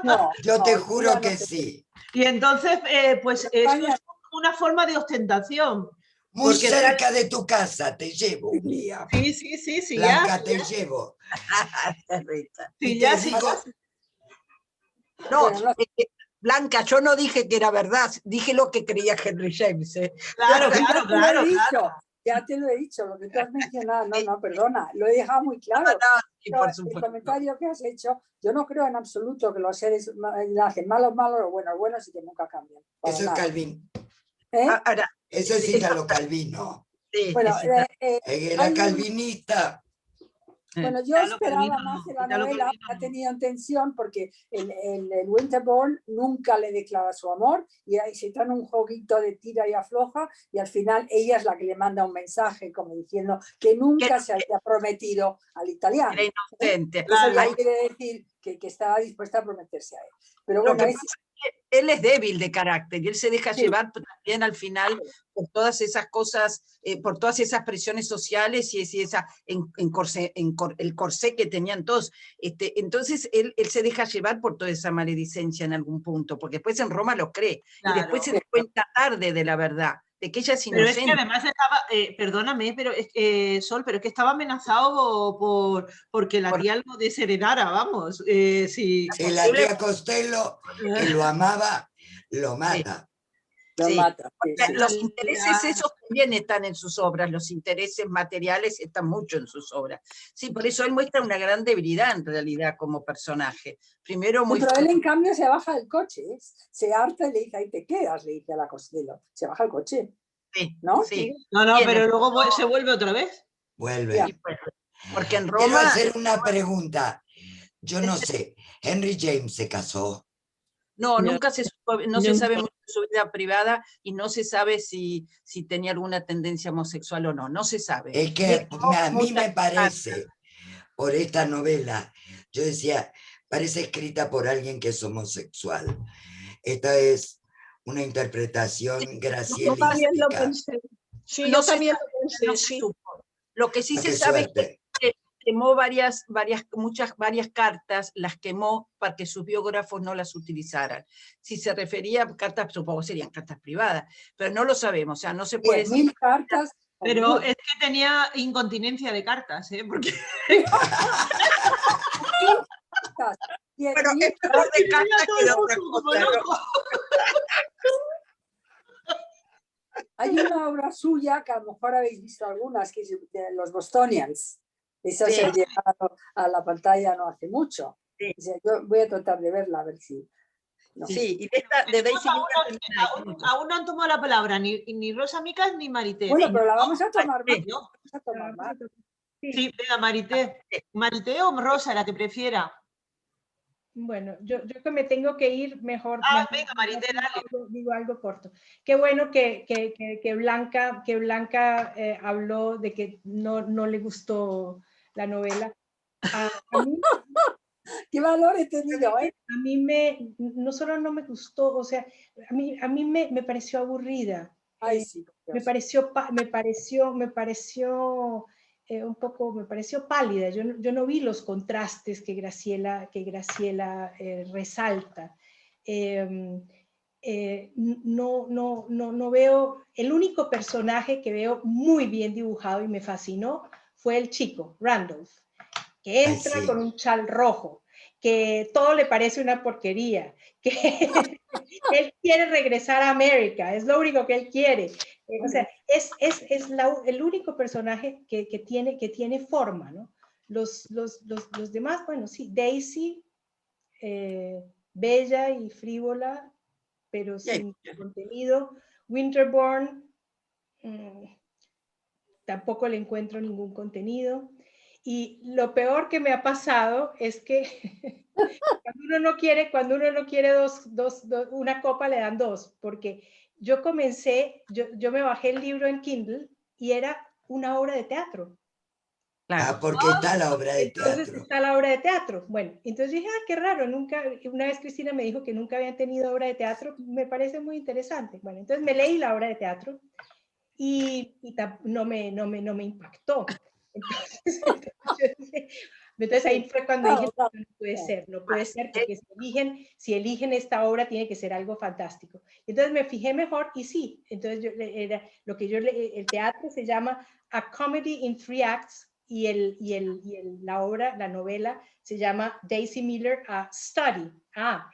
Speaker 5: No,
Speaker 1: yo te
Speaker 5: no,
Speaker 1: juro
Speaker 5: no
Speaker 1: que
Speaker 5: sé.
Speaker 1: sí.
Speaker 2: Y entonces, pues
Speaker 5: En
Speaker 2: eso
Speaker 5: España-
Speaker 2: es una forma de ostentación.
Speaker 1: Muy
Speaker 2: Porque
Speaker 1: cerca de tu casa te llevo un día.
Speaker 2: Sí,
Speaker 1: Blanca, te llevo. Y te
Speaker 2: ya,
Speaker 1: digo,
Speaker 3: No,
Speaker 5: Bueno, no sé.
Speaker 3: Blanca, yo no dije que era verdad, dije lo que creía Henry James.
Speaker 2: Claro,
Speaker 5: Ya te lo he dicho, lo que tú has mencionado, no, perdona, lo he dejado muy claro.
Speaker 3: Sí,
Speaker 5: Pero
Speaker 3: por
Speaker 5: el
Speaker 3: supuesto.
Speaker 5: comentario que has hecho, yo no creo en absoluto que los seres nacen malos o buenos y que nunca cambian. Para
Speaker 1: eso es
Speaker 5: nada.
Speaker 1: Calvin.
Speaker 5: ¿Eh?
Speaker 3: Ahora,
Speaker 1: Eso es Italo Calvino.
Speaker 3: sí,
Speaker 5: Bueno,
Speaker 3: sí,
Speaker 1: Era calvinista.
Speaker 5: Bueno, yo
Speaker 2: Italo
Speaker 5: esperaba
Speaker 2: Calvino,
Speaker 5: más de la
Speaker 2: Italo
Speaker 5: novela,
Speaker 2: Calvino.
Speaker 5: ha tenido en tensión porque el Winterbourne nunca le declara su amor y ahí se traen un jueguito de tira y afloja y al final ella es la que le manda un mensaje como diciendo que nunca se había prometido al italiano.
Speaker 3: era inocente.
Speaker 5: Eso ya
Speaker 3: Ahí-
Speaker 5: quiere decir que estaba dispuesta a prometerse a él. Pero
Speaker 3: Lo
Speaker 5: bueno,
Speaker 3: que
Speaker 5: es
Speaker 3: pasa es él es débil de carácter y él se deja
Speaker 5: Sí.
Speaker 3: llevar también al final por todas esas cosas, por todas esas presiones sociales y el corsé que tenían todos. Entonces él se deja llevar por toda esa maledicencia en algún punto, porque después en Roma lo cree y después se da cuenta tarde de la verdad, de que ella es
Speaker 2: Pero
Speaker 3: inocente.
Speaker 2: es que además estaba, perdóname, pero Sol, pero es que estaba amenazado porque la tía lo desheredara, vamos.
Speaker 1: Si la tía Costello, que lo amaba, lo mata.
Speaker 5: Lo
Speaker 3: Sí.
Speaker 5: mata. Sí, sí.
Speaker 3: Los intereses esos también están en sus obras, los intereses materiales están mucho en sus obras. Sí, por eso él muestra una gran debilidad en realidad como personaje. Primero muy...
Speaker 5: Pero él en cambio se baja del coche, se harta y le dice, ahí te quedas, le dice a la Costello. Se baja el coche,
Speaker 3: Sí,
Speaker 5: ¿no?
Speaker 3: sí.
Speaker 2: No,
Speaker 3: Bien,
Speaker 2: pero luego se vuelve otra vez.
Speaker 1: Vuelve.
Speaker 5: Ya.
Speaker 3: y bueno, porque en
Speaker 1: Quiero
Speaker 3: Roma...
Speaker 1: hacer una pregunta. Yo no sé, ¿Henry James se casó?
Speaker 3: No,
Speaker 4: No,
Speaker 3: nunca se supo, no se
Speaker 4: nunca.
Speaker 3: sabe mucho de su vida privada y no se sabe si tenía alguna tendencia homosexual o no, no se sabe.
Speaker 1: Es
Speaker 3: Y
Speaker 1: que
Speaker 3: esto
Speaker 1: a mí
Speaker 3: mucha-
Speaker 1: me parece, por esta novela, yo decía, parece escrita por alguien que es homosexual. Esta es una interpretación
Speaker 6: Yo también lo
Speaker 1: gracielística.
Speaker 6: pensé. Sí,
Speaker 3: no
Speaker 6: yo
Speaker 3: se
Speaker 6: también
Speaker 3: sabe,
Speaker 6: lo pensé,
Speaker 3: no se
Speaker 6: sí.
Speaker 3: supo. Lo que sí
Speaker 1: Ah,
Speaker 3: se
Speaker 1: qué
Speaker 3: sabe es
Speaker 1: suerte.
Speaker 3: que quemó varias cartas, las quemó para que sus biógrafos no las utilizaran. Si se refería a cartas, supongo que serían cartas privadas, pero no lo sabemos, o sea, no se puede decir.
Speaker 5: 10.000 cartas.
Speaker 2: Pero es que tenía incontinencia de cartas, ¿eh? Porque
Speaker 3: Bueno,
Speaker 5: 10.000
Speaker 3: es mejor de
Speaker 2: tenía
Speaker 3: cartas
Speaker 2: todo
Speaker 3: que de
Speaker 2: eso
Speaker 3: otra
Speaker 2: como
Speaker 3: cosa.
Speaker 2: loco.
Speaker 5: Hay una obra suya que a lo mejor habéis visto algunas, que es de los Bostonians. Esa
Speaker 3: Sí.
Speaker 5: se ha llegado a la pantalla no hace mucho.
Speaker 3: Sí.
Speaker 5: O sea, yo voy a tratar de verla, a ver si... No.
Speaker 3: Sí, y de Daisy
Speaker 2: Aún no han tomado la palabra ni Rosa Micas ni Marité.
Speaker 5: Bueno, pero la vamos a tomar más.
Speaker 3: Sí.
Speaker 5: Vamos a tomar más.
Speaker 2: Sí, venga, Marité. ¿Marité o Rosa, la que prefiera?
Speaker 7: Bueno, yo que me tengo que ir, mejor,
Speaker 2: Venga, Marité, dale.
Speaker 7: digo algo corto. Qué bueno que Blanca habló de que no le gustó la novela. A mí,
Speaker 5: ¿Qué valor he tenido, eh?
Speaker 7: a mí no solo no me gustó, o sea, a mí me pareció aburrida.
Speaker 5: Ay, sí.
Speaker 7: Me pareció un poco, me pareció pálida. Yo no vi los contrastes que Graciela resalta. No veo, el único personaje que veo muy bien dibujado y me fascinó fue el chico, Randolph, que entra
Speaker 1: Ay, sí.
Speaker 7: con un chal rojo, que todo le parece una porquería, que él quiere regresar a América, es lo único que él quiere. O sea, es el único personaje que tiene forma, ¿no? Los demás, bueno, sí, Daisy, bella y frívola, pero sin contenido. Winterbourne, tampoco le encuentro ningún contenido. Y lo peor que me ha pasado es que cuando uno no quiere una copa le dan dos, porque yo me bajé el libro en Kindle y era una obra de teatro.
Speaker 1: Ah, porque está la obra de
Speaker 7: Entonces
Speaker 1: teatro.
Speaker 7: está la obra de teatro. Bueno, entonces dije, qué raro, una vez Cristina me dijo que nunca habían tenido obra de teatro, me parece muy interesante. Bueno, entonces me leí la obra de teatro y no me impactó. Entonces ahí fue cuando dije, no puede ser, porque si eligen esta obra tiene que ser algo fantástico. Entonces me fijé mejor y sí, entonces el teatro se llama A Comedy in Three Acts y la novela se llama Daisy Miller A Study.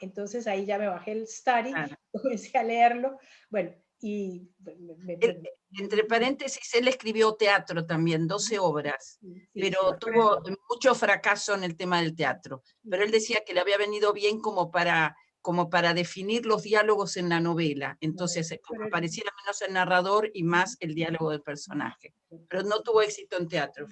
Speaker 7: Entonces ahí ya me bajé el Study, comencé a leerlo, bueno, y
Speaker 3: entre paréntesis, él escribió teatro también, 12 obras, pero tuvo mucho fracaso en el tema del teatro. Pero él decía que le había venido bien como para definir los diálogos en la novela. Entonces, apareciera menos el narrador y más el diálogo del personaje. Pero no tuvo éxito en teatro.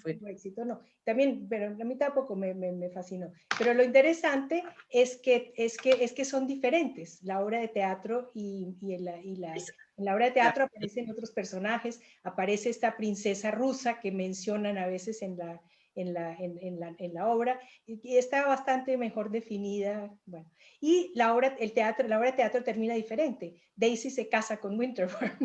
Speaker 7: No. También, pero a mí tampoco me fascinó. Pero lo interesante es que son diferentes. La obra de teatro en la obra de teatro aparecen otros personajes, aparece esta princesa rusa que mencionan a veces en en la obra, y está bastante mejor definida. Bueno, y la obra de teatro termina diferente. Daisy se casa con Winterbourne.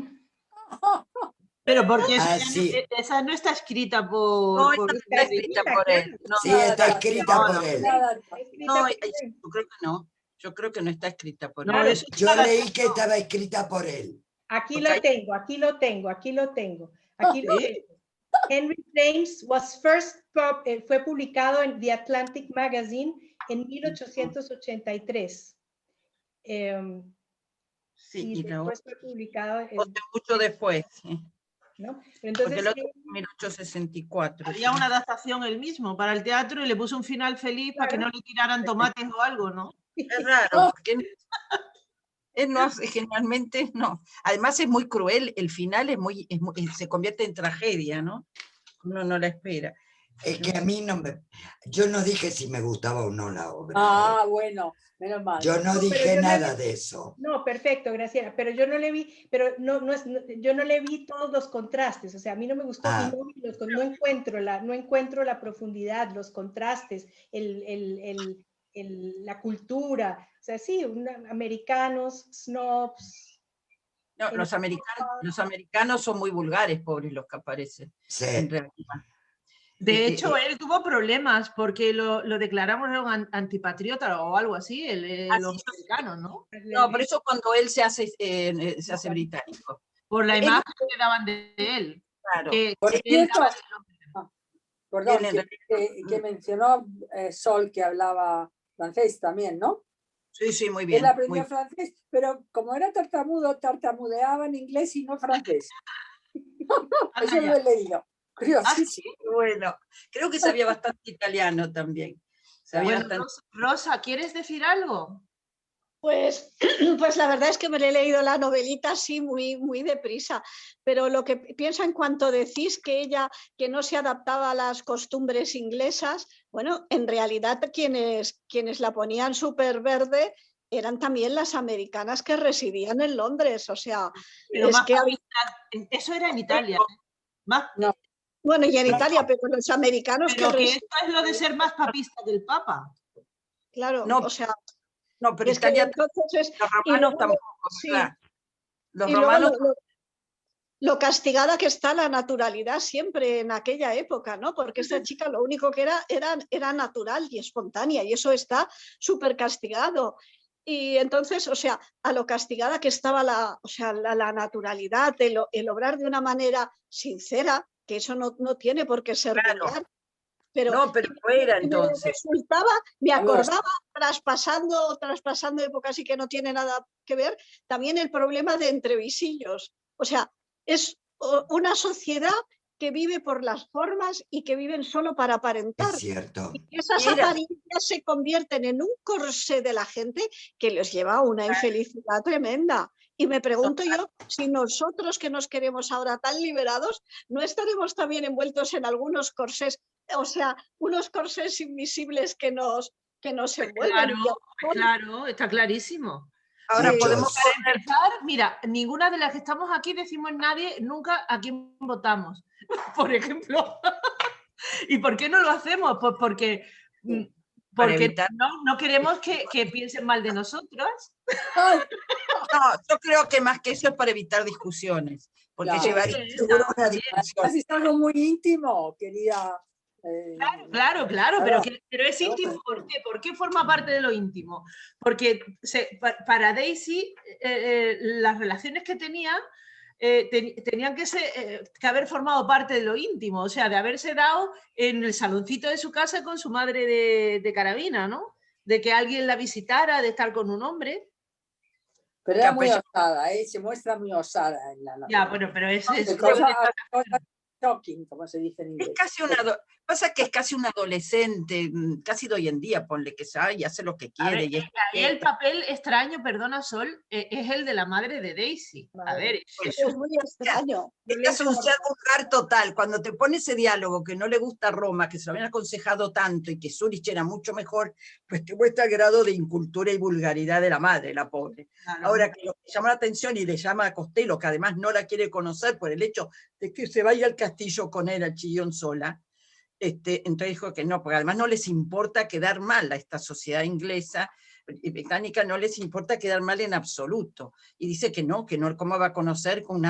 Speaker 2: Pero porque
Speaker 1: Sí.
Speaker 2: esa no está escrita
Speaker 3: No,
Speaker 2: por...
Speaker 3: esta no está escrita por él. No,
Speaker 1: Sí, está escrita
Speaker 2: no,
Speaker 1: por
Speaker 2: no.
Speaker 1: él.
Speaker 3: no, yo creo que no. Yo creo que no está escrita por
Speaker 2: No,
Speaker 3: él.
Speaker 2: eso es
Speaker 1: Yo
Speaker 2: una
Speaker 1: leí que estaba escrita por él.
Speaker 7: Aquí
Speaker 3: Porque
Speaker 7: lo tengo, aquí lo tengo, aquí lo tengo. Aquí lo
Speaker 2: Sí.
Speaker 7: tengo. Henry James fue publicado en The Atlantic Magazine en 1883.
Speaker 3: Sí,
Speaker 7: Y
Speaker 3: y la
Speaker 7: después fue publicado
Speaker 3: mucho después, sí.
Speaker 7: ¿no? Pero
Speaker 3: Porque
Speaker 7: entonces,
Speaker 3: el otro fue en 1864.
Speaker 2: Haría
Speaker 3: sí.
Speaker 2: una adaptación él mismo para el teatro y le puso un final feliz para que no le tiraran tomates o algo, ¿no?
Speaker 3: Es raro, porque él no hace, generalmente no. Además es muy cruel, el final se convierte en tragedia, ¿no? Uno no la espera.
Speaker 1: Es que a mí no me... Yo no dije si me gustaba o no la obra.
Speaker 5: Ah, bueno, menos mal.
Speaker 1: Yo no
Speaker 7: No, pero
Speaker 1: dije
Speaker 7: yo no
Speaker 1: nada
Speaker 7: le-
Speaker 1: de eso.
Speaker 7: No, perfecto, Graciela, pero yo no le vi, pero yo no le vi todos los contrastes, o sea, a mí no me gustó y no encuentro la profundidad, los contrastes, la cultura, o sea, sí, americanos, snobs.
Speaker 3: No, los americanos son muy vulgares, pobres los que aparecen,
Speaker 1: Sí.
Speaker 3: en realidad.
Speaker 2: De hecho, él tuvo problemas porque lo declaramos antipatriota o algo así, los
Speaker 3: sí,
Speaker 2: americanos, ¿no?
Speaker 3: No, por eso cuando él se hace británico.
Speaker 2: Por la
Speaker 3: Él-
Speaker 2: imagen que daban de él.
Speaker 3: Claro.
Speaker 2: Que
Speaker 5: Por
Speaker 2: él
Speaker 5: cierto,
Speaker 2: daba-
Speaker 5: perdón,
Speaker 3: Él en
Speaker 5: que mencionó Sol que hablaba francés también, ¿no?
Speaker 3: Sí, muy bien.
Speaker 5: Él aprendió
Speaker 3: muy
Speaker 5: francés, pero como era tartamudo, tartamudeaba en inglés y no francés. Eso lo he leído. Curiosísimo.
Speaker 3: bueno. Creo que sabía bastante italiano también. Sabía
Speaker 2: Bueno,
Speaker 3: bastante.
Speaker 2: Rosa, ¿quieres decir algo?
Speaker 6: Pues la verdad es que me le he leído la novelita así muy, muy deprisa, pero lo que pienso en cuanto decís que no se adaptaba a las costumbres inglesas, bueno, en realidad quienes la ponían súper verde eran también las americanas que residían en Londres, o sea,
Speaker 2: Pero
Speaker 6: es
Speaker 2: más
Speaker 6: que
Speaker 2: eso era en Italia. Más,
Speaker 5: No.
Speaker 6: bueno, y en Italia, pero los americanos
Speaker 2: pero que
Speaker 6: residían,
Speaker 2: esto es lo de ser más papista que el Papa.
Speaker 6: claro,
Speaker 3: No,
Speaker 6: o sea,
Speaker 3: no, pero
Speaker 6: es que
Speaker 3: Italia,
Speaker 6: entonces
Speaker 3: los
Speaker 6: y
Speaker 3: romanos
Speaker 6: luego,
Speaker 3: tampoco,
Speaker 6: sí,
Speaker 3: ¿verdad? Los
Speaker 6: y luego
Speaker 3: romanos
Speaker 6: lo castigada que está la naturalidad siempre en aquella época, ¿no? Porque esta chica lo único que era natural y espontánea, y eso está súper castigado. Y entonces, o sea, a lo castigada que estaba la naturalidad, el obrar de una manera sincera, que eso no tiene por qué ser vulgar. Pero
Speaker 3: no era
Speaker 6: me
Speaker 3: entonces.
Speaker 6: resultaba, me acordaba, traspasando épocas y que no tiene nada que ver, también el problema de entrevisillos. O sea, es una sociedad que vive por las formas y que viven solo para aparentar.
Speaker 1: Es cierto.
Speaker 6: Y esas apariencias se convierten en un corsé de la gente que les lleva a una infelicidad tremenda. Y me pregunto yo si nosotros que nos queremos ahora tan liberados, no estaremos también envueltos en algunos corsés, o sea, unos corsés invisibles que nos envuelven.
Speaker 2: Claro, está clarísimo.
Speaker 3: Ahora
Speaker 2: Sí,
Speaker 3: podemos
Speaker 2: para empezar, mira, ninguna de las que estamos aquí decimos nunca a quién votamos, por ejemplo. ¿Y por qué no lo hacemos? Pues porque no queremos que piensen mal de nosotras.
Speaker 3: No, yo creo que más que eso es para evitar discusiones, porque llevaría seguro una discusión.
Speaker 5: Es algo muy íntimo, querida.
Speaker 2: Claro, pero es íntimo. ¿Por qué? ¿Por qué forma parte de lo íntimo? Porque para Daisy las relaciones que tenía tenían que haber formado parte de lo íntimo, o sea, de haberse dado en el saloncito de su casa con su madre de carabina, ¿no? De que alguien la visitara, de estar con un hombre.
Speaker 5: Pero era muy osada, se muestra muy osada en la novela.
Speaker 2: Ya, bueno, pero es
Speaker 5: shocking, como se dice en inglés.
Speaker 3: Es casi pasa que es casi un adolescente, casi de hoy en día, ponle que sabe y hace lo que quiere.
Speaker 2: Ver, ahí el papel extraño, perdona Sol, es el de la madre de Daisy. A ver,
Speaker 6: es muy extraño.
Speaker 3: Es un ser vulgar total. Cuando te pone ese diálogo que no le gusta a Roma, que se lo habían aconsejado tanto y que Zurich era mucho mejor, pues te muestra el grado de incultura y vulgaridad de la madre, la pobre. Claro. Ahora, que lo que llama la atención y le llama a Costello, que además no la quiere conocer por el hecho de que se vaya al castillo con él, al Chillón sola, Entonces dijo que no, porque además no les importa quedar mal a esta sociedad inglesa y británica, no les importa quedar mal en absoluto. Y dice que no, ¿cómo va a conocer con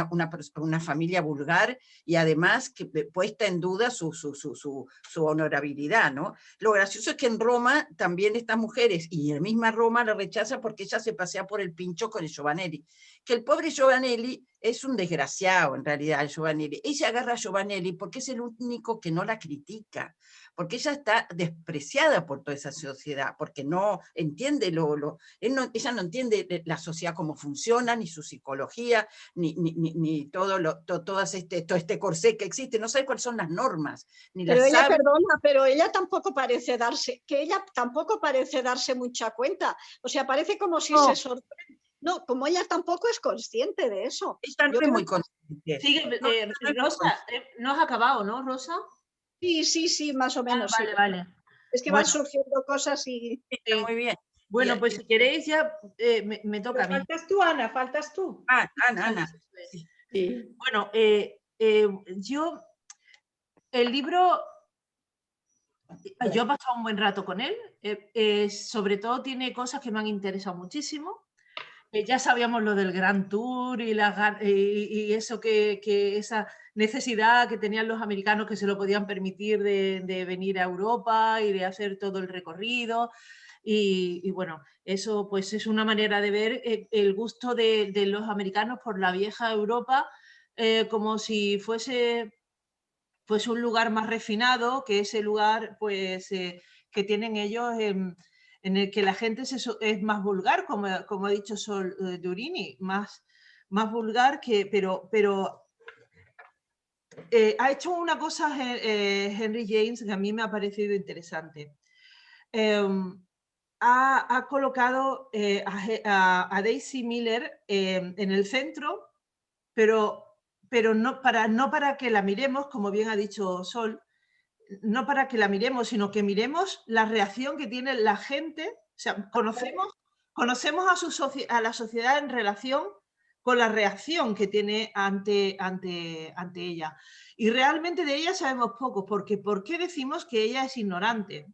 Speaker 3: una familia vulgar y además que puesta en duda su honorabilidad, ¿no? Lo gracioso es que en Roma también estas mujeres, y la misma Roma la rechaza porque ella se pasea por el pincho con el Giovanelli, que el pobre Giovanelli es un desgraciado en realidad, el Giovanelli. Ella agarra a Giovanelli porque es el único que no la critica, porque ella está despreciada por toda esa sociedad, porque no entiende ella no entiende la sociedad cómo funciona, ni su psicología, ni todo este corsé que existe, no sabe cuáles son las normas, ni
Speaker 6: pero
Speaker 3: las
Speaker 6: ella,
Speaker 3: sabe.
Speaker 6: perdona, pero ella tampoco parece darse mucha cuenta. O sea, parece como si se sorprende. No, como ella tampoco es consciente de eso.
Speaker 3: Ella no es muy consciente.
Speaker 2: Sigue, Rosa, no has acabado, ¿no, Rosa?
Speaker 6: Sí, más o menos.
Speaker 2: Vale,
Speaker 6: sí.
Speaker 2: vale.
Speaker 6: Es que van surgiendo cosas y...
Speaker 3: Está muy bien.
Speaker 2: Bueno, pues si queréis ya me toca a mí.
Speaker 7: Faltas tú, Ana, faltas tú.
Speaker 3: Ana.
Speaker 4: Sí.
Speaker 2: Bueno, yo, el libro, yo he pasado un buen rato con él, sobre todo tiene cosas que me han interesado muchísimo. Ya sabíamos lo del Grand Tour y eso que esa necesidad que tenían los americanos que se lo podían permitir de venir a Europa y de hacer todo el recorrido. Y bueno, eso pues es una manera de ver el gusto de los americanos por la vieja Europa, como si fuese un lugar más refinado que ese lugar pues, que tienen ellos en el que la gente es más vulgar, como ha dicho Sol Durini, más vulgar, pero ha hecho una cosa Henry James que a mí me ha parecido interesante. Ha colocado a Daisy Miller en el centro, pero no para que la miremos, como bien ha dicho Sol, no para que la miremos, sino que miremos la reacción que tiene la gente. O sea, conocemos a la sociedad en relación con la reacción que tiene ante ella. Y realmente de ella sabemos poco, porque ¿por qué decimos que ella es ignorante?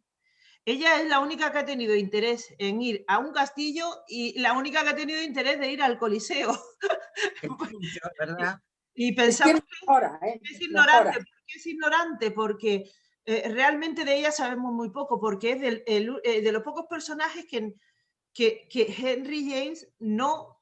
Speaker 2: Ella es la única que ha tenido interés en ir a un castillo y la única que ha tenido interés de ir al Coliseo.
Speaker 3: ¿Verdad?
Speaker 2: Y pensamos
Speaker 5: que
Speaker 2: es ignorante. ¿Por qué es ignorante? Porque realmente de ella sabemos muy poco, porque es de los pocos personajes que Henry James no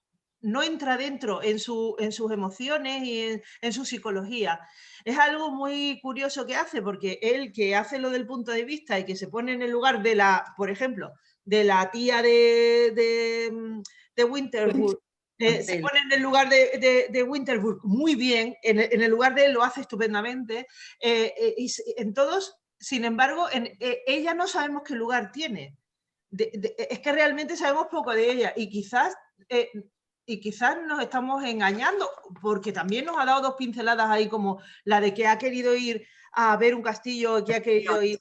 Speaker 2: entra dentro en sus emociones y en su psicología. Es algo muy curioso que hace, porque él que hace lo del punto de vista y que se pone en el lugar de por ejemplo, de la tía de Winterbourne, se pone en el lugar de Winterbourne muy bien, en el lugar de él lo hace estupendamente, y en todos, sin embargo, ella no sabemos qué lugar tiene. Es que realmente sabemos poco de ella y quizás nos estamos engañando, porque también nos ha dado dos pinceladas ahí, como la de que ha querido ir a ver un castillo, que ha querido ir,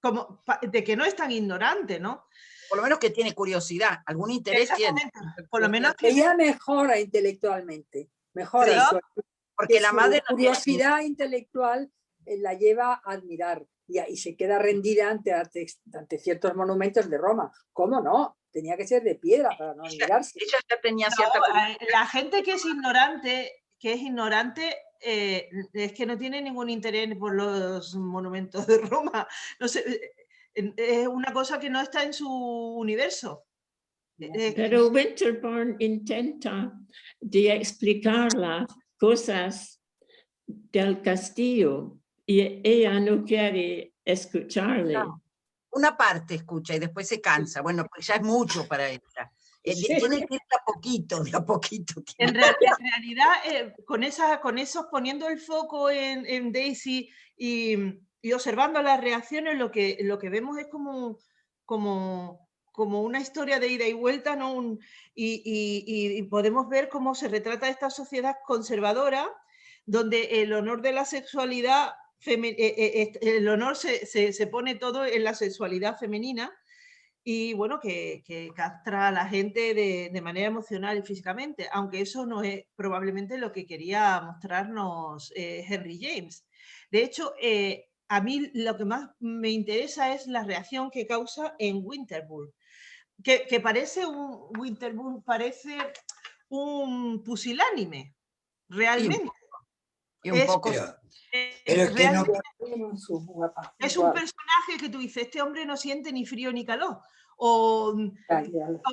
Speaker 2: como de que no es tan ignorante, ¿no?
Speaker 3: Por lo menos que tiene curiosidad, algún interés tiene.
Speaker 2: Por lo menos
Speaker 5: que ella mejora intelectualmente, mejora
Speaker 3: Sí,
Speaker 5: eso,
Speaker 3: porque la madre
Speaker 5: su curiosidad intelectual la lleva a admirar y se queda rendida ante ciertos monumentos de Roma. ¿Cómo no? Tenía que ser de piedra para no admirarse.
Speaker 3: Ella ya tenía cierta curiosidad.
Speaker 2: La gente que es ignorante, es que no tiene ningún interés por los monumentos de Roma. No sé, es una cosa que no está en su universo.
Speaker 4: Pero Winterbourne intenta de explicar las cosas del castillo y ella no quiere escucharle.
Speaker 3: No, una parte escucha y después se cansa. Bueno, pues ya es mucho para ella. Tiene que ir de a poquito.
Speaker 2: En realidad, con esos poniendo el foco en Daisy y observando las reacciones, lo que vemos es como una historia de ida y vuelta, ¿no? Y podemos ver cómo se retrata esta sociedad conservadora, donde el honor de la sexualidad, el honor se pone todo en la sexualidad femenina, y bueno, que castra a la gente de manera emocional y físicamente, aunque eso no es probablemente lo que quería mostrarnos Henry James. De hecho, a mí lo que más me interesa es la reacción que causa en Winterbourne, que parece Winterbourne parece un pusilánime, realmente.
Speaker 3: Y un poco...
Speaker 1: Pero es que no...
Speaker 2: Es un personaje que tú dices, este hombre no siente ni frío ni calor, o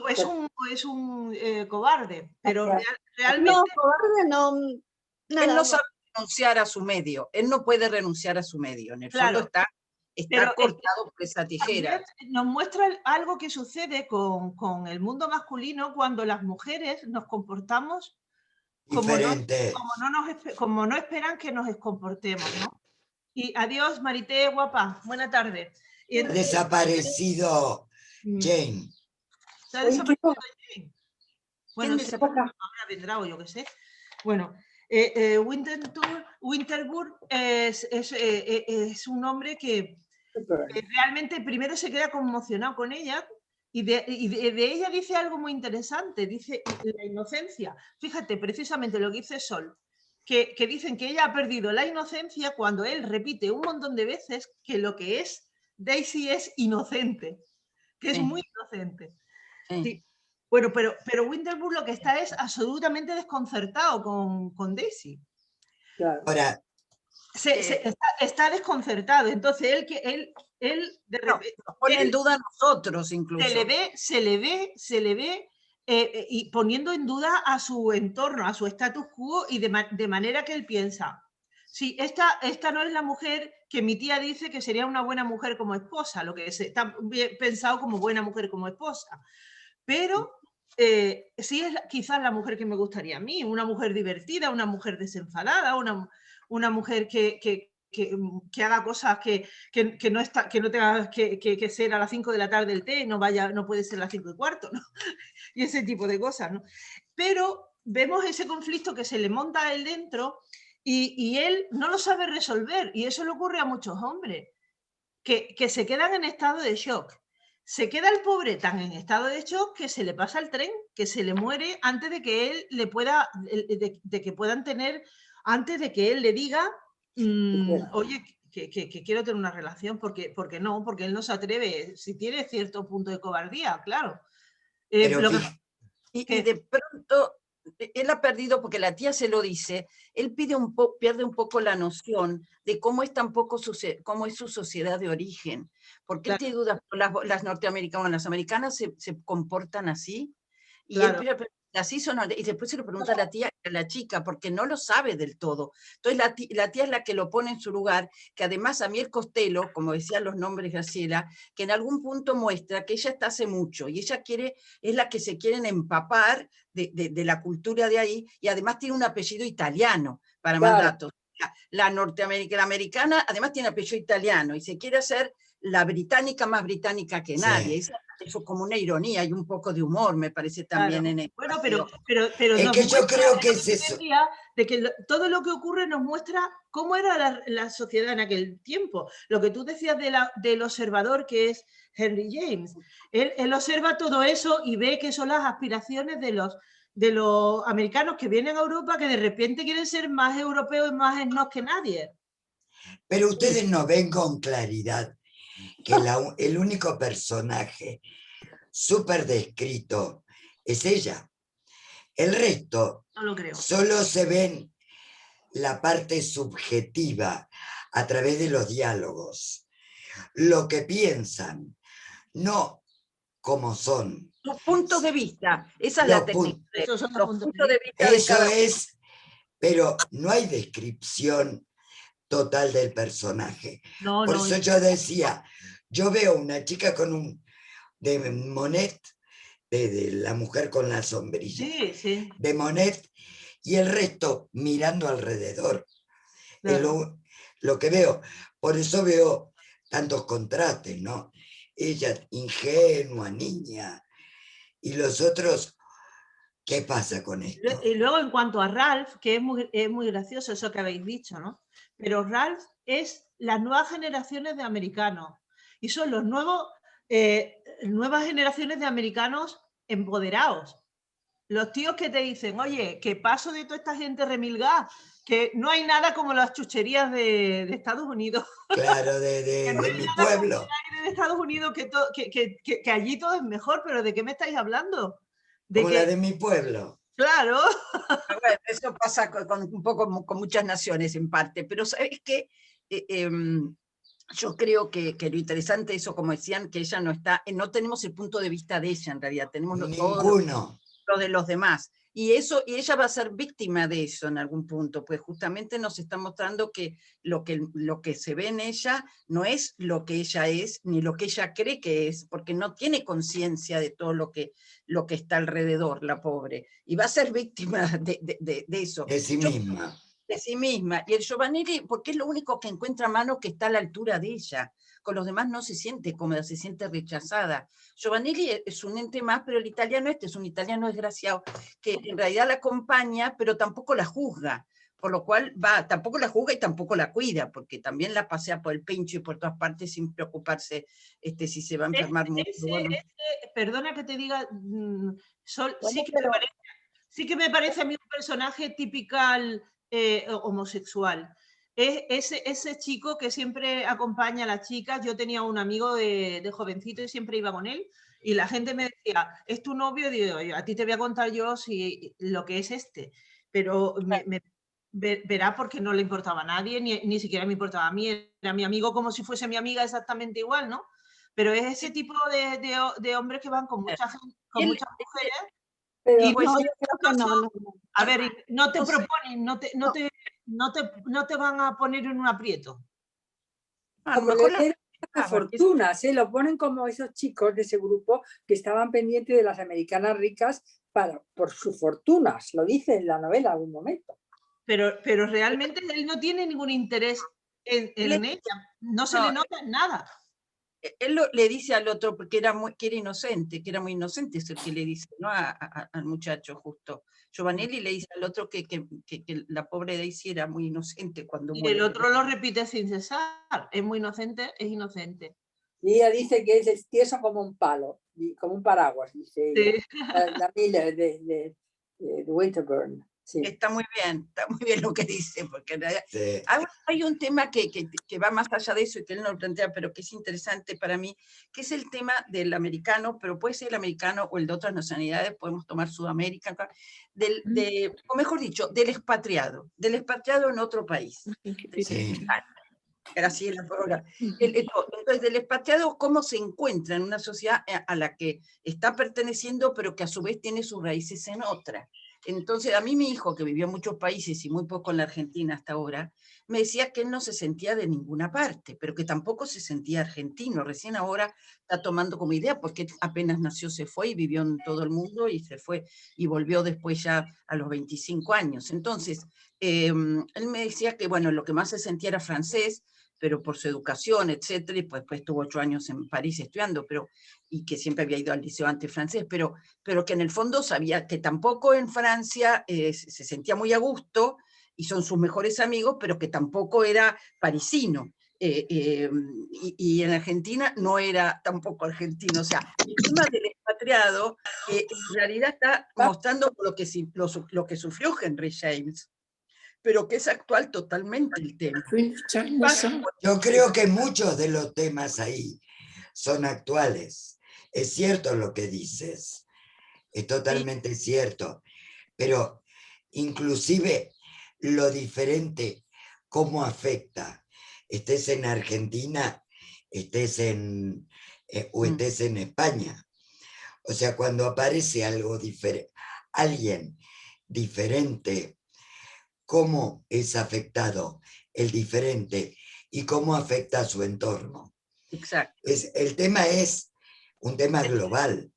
Speaker 2: es un cobarde, pero realmente...
Speaker 6: No, cobarde no, nada.
Speaker 3: Él no sabe renunciar a su medio, él no puede renunciar a su medio, en el
Speaker 2: Claro,
Speaker 3: fondo está cortado por esa tijera.
Speaker 2: Nos muestra algo que sucede con el mundo masculino cuando las mujeres nos comportamos
Speaker 1: diferente.
Speaker 2: como no esperan que nos comportemos, ¿no? Y adiós, Marité, guapa, buena tarde.
Speaker 1: Ha desaparecido Jane.
Speaker 2: ¿Se ha desaparecido Jane? Bueno, ahora vendrá o yo qué sé. Bueno, Winterbourne es un hombre que realmente primero se queda conmocionado con ella y de ella dice algo muy interesante, dice la inocencia. Fíjate, precisamente lo que dice Sol, que dicen que ella ha perdido la inocencia cuando él repite un montón de veces que lo que es Daisy es inocente, que es muy inocente. Sí. Bueno, pero Winterbourne lo que está es absolutamente desconcertado con Daisy.
Speaker 5: Claro.
Speaker 1: Ahora,
Speaker 2: está desconcertado. Entonces él de repente
Speaker 3: nos pone en duda a nosotros incluso.
Speaker 2: Se le ve y poniendo en duda a su entorno, a su status quo, y de manera que él piensa, sí, esta no es la mujer que mi tía dice que sería una buena mujer como esposa, lo que está pensado como buena mujer como esposa, pero sí es quizás la mujer que me gustaría a mí, una mujer divertida, una mujer desenfadada, una mujer que haga cosas que no tenga que ser a las 5 de la tarde el té, no puede ser a las 5:15, ¿no? Y ese tipo de cosas, ¿no? Pero vemos ese conflicto que se le monta a él dentro y él no lo sabe resolver, y eso le ocurre a muchos hombres, que se quedan en estado de shock. Se queda el pobre tan en estado de shock que se le pasa el tren, que se le muere antes de que él le pueda, de que puedan tener, antes de que él le diga, oye, que quiero tener una relación, porque no, porque él no se atreve, si tiene cierto punto de cobardía, claro.
Speaker 3: Y de pronto, él ha perdido, porque la tía se lo dice, él pierde un poco la noción de cómo es cómo es su sociedad de origen, porque él tiene dudas, las norteamericanas, las americanas se comportan así, y
Speaker 2: claro.
Speaker 3: él así son, y después se lo pregunta a la tía, a la chica, porque no lo sabe del todo. Entonces la tía es la que lo pone en su lugar, que además a mí el Costello, como decían los nombres Graciela, que en algún punto muestra que ella está hace mucho, y ella es la que se quieren empapar de la cultura de ahí, y además tiene un apellido italiano, para más datos. La americana además tiene apellido italiano, y se quiere hacer la británica más británica que nadie. Eso como una ironía y un poco de humor, me parece también en el...
Speaker 2: Bueno, pero
Speaker 1: es que yo creo que es eso.
Speaker 2: De que todo lo que ocurre nos muestra cómo era la sociedad en aquel tiempo. Lo que tú decías del observador, que es Henry James, él observa todo eso y ve que son las aspiraciones de los americanos que vienen a Europa, que de repente quieren ser más europeos y más etnos que nadie.
Speaker 1: Pero ustedes no ven con claridad que el único personaje súper descrito es ella. El resto
Speaker 2: no lo creo.
Speaker 1: Solo se ven la parte subjetiva a través de los diálogos, lo que piensan, no como son.
Speaker 3: Los puntos de vista, esa es la técnica.
Speaker 2: Esos son los puntos
Speaker 3: de vista.
Speaker 1: Eso es, pero no hay descripción total del personaje. Por eso yo decía, yo veo una chica con de Monet, de la mujer con la sombrilla, de Monet, y el resto mirando alrededor. Claro. Es lo que veo. Por eso veo tantos contrastes, ¿no? Ella ingenua, niña, y los otros, ¿qué pasa con esto?
Speaker 2: Y luego en cuanto a Ralph, que es muy gracioso eso que habéis dicho, ¿no? Pero Ralph es las nuevas generaciones de americanos, y son los nuevas generaciones de americanos empoderados. Los tíos que te dicen, oye, que paso de toda esta gente remilgada, que no hay nada como las chucherías de Estados Unidos.
Speaker 1: Claro, de mi pueblo.
Speaker 2: De Estados Unidos, que allí todo es mejor, pero ¿de qué me estáis hablando?
Speaker 1: Como la de mi pueblo.
Speaker 2: Claro.
Speaker 3: Bueno, eso pasa un poco con muchas naciones en parte, pero ¿sabes qué? Yo creo que lo interesante es eso, como decían, que ella no está, no tenemos el punto de vista de ella en realidad, tenemos todo lo de los demás. Y ella va a ser víctima de eso en algún punto, pues justamente nos está mostrando que lo que se ve en ella no es lo que ella es, ni lo que ella cree que es, porque no tiene conciencia de todo lo que está alrededor, la pobre. Y va a ser víctima de eso.
Speaker 1: De sí misma.
Speaker 3: De sí misma. Y el Giovanelli, porque es lo único que encuentra a mano que está a la altura de ella. Con los demás no se siente cómoda, se siente rechazada. Giovanelli es un ente más, pero el italiano es un italiano desgraciado, que en realidad la acompaña, pero tampoco la juzga. Por lo cual tampoco la juzga y tampoco la cuida, porque también la pasea por el pincho y por todas partes sin preocuparse si se va a enfermar mucho.
Speaker 2: Perdona que te diga, Sol, sí que me parece a mí un personaje tipical homosexual. Es ese chico que siempre acompaña a las chicas. Yo tenía un amigo de jovencito y siempre iba con él, y la gente me decía, ¿es tu novio? Y digo, a ti te voy a contar yo lo que es este, pero verá, porque no le importaba a nadie, ni siquiera me importaba a mí, era mi amigo como si fuese mi amiga exactamente igual, ¿no? Pero es ese tipo de hombres que van con mucha gente, con muchas mujeres.
Speaker 5: Pero
Speaker 2: y pues,
Speaker 6: no, yo creo que no.
Speaker 2: A ver, no te proponen, no te van a poner en un aprieto.
Speaker 5: Como le dieron las fortunas, lo ponen como esos chicos de ese grupo que estaban pendientes de las americanas ricas por sus fortunas, lo dice en la novela en algún momento.
Speaker 2: Pero realmente él no tiene ningún interés en ella, no se le nota en nada.
Speaker 3: Él le dice al otro, porque era muy inocente, que era muy inocente, es el que le dice, ¿no? Al muchacho justo. Giovanelli le dice al otro que la pobre Daisy era muy inocente cuando
Speaker 2: y
Speaker 3: muere.
Speaker 2: El otro lo repite sin cesar, es muy inocente, es inocente.
Speaker 5: Y ella dice que es tieso como un palo, como un paraguas, dice ella. Sí. La Miller de Winterburn. Sí.
Speaker 3: Está muy bien lo que dice, porque en realidad hay un tema que va más allá de eso y que él no lo plantea, pero que es interesante para mí, que es el tema del americano, pero puede ser el americano o el de otras nacionalidades, podemos tomar Sudamérica, o mejor dicho, del expatriado en otro país.
Speaker 1: Sí.
Speaker 3: Graciela, por ahora. Entonces, del expatriado, ¿cómo se encuentra en una sociedad a la que está perteneciendo, pero que a su vez tiene sus raíces en otra? Entonces, a mí mi hijo, que vivió en muchos países y muy poco en la Argentina hasta ahora, me decía que él no se sentía de ninguna parte, pero que tampoco se sentía argentino. Recién ahora está tomando como idea, porque apenas nació se fue y vivió en todo el mundo y se fue y volvió después ya a los 25 años. Entonces, él me decía que, bueno, lo que más se sentía era francés, pero por su educación, etcétera, y pues estuvo 8 años en París estudiando, y que siempre había ido al liceo antifrancés, pero que en el fondo sabía que tampoco en Francia se sentía muy a gusto, y son sus mejores amigos, pero que tampoco era parisino. Y en Argentina no era tampoco argentino. O sea, el tema del expatriado en realidad está mostrando lo que sufrió Henry James, pero que es actual totalmente el tema.
Speaker 1: Yo creo que muchos de los temas ahí son actuales. Es cierto lo que dices, es totalmente cierto, pero inclusive lo diferente, cómo afecta, estés en Argentina, estés o estés en España. O sea, cuando aparece algo diferente, alguien diferente, cómo es afectado el diferente y cómo afecta a su entorno.
Speaker 3: Exacto.
Speaker 1: El tema es un tema global.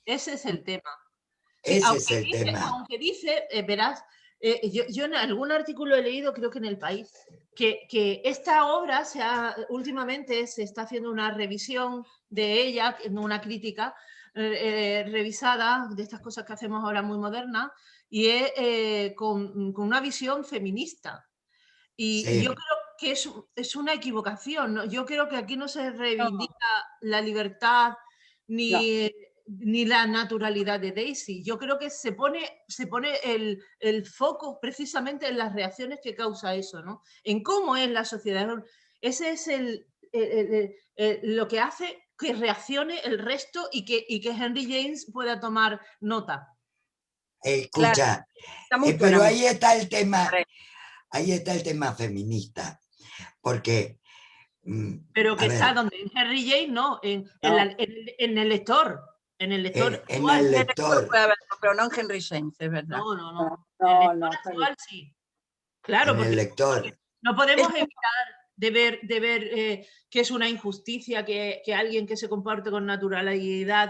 Speaker 2: Ese es el tema.
Speaker 1: Ese es el tema.
Speaker 2: Aunque dice, verás, yo en algún artículo he leído, creo que en El País, que esta obra últimamente se está haciendo una revisión de ella, una crítica revisada de estas cosas que hacemos ahora muy modernas, y con una visión feminista. Y sí, yo creo que es una equivocación, ¿no? Yo creo que aquí no se reivindica la libertad ni ni la naturalidad de Daisy. Yo creo que se pone el foco precisamente en las reacciones que causa eso, ¿no? En cómo es la sociedad. Ese es lo que hace que reaccione el resto y que Henry James pueda tomar nota.
Speaker 1: Escucha, pero ahí está el tema feminista, porque...
Speaker 2: Pero que está donde en Henry James, no, en el lector. En el lector.
Speaker 1: En el lector.
Speaker 3: Pero no en Henry James, es verdad.
Speaker 2: No. En el lector actual sí. Claro,
Speaker 1: en el lector.
Speaker 2: Porque no podemos evitar de ver que es una injusticia que alguien que se comparte con naturalidad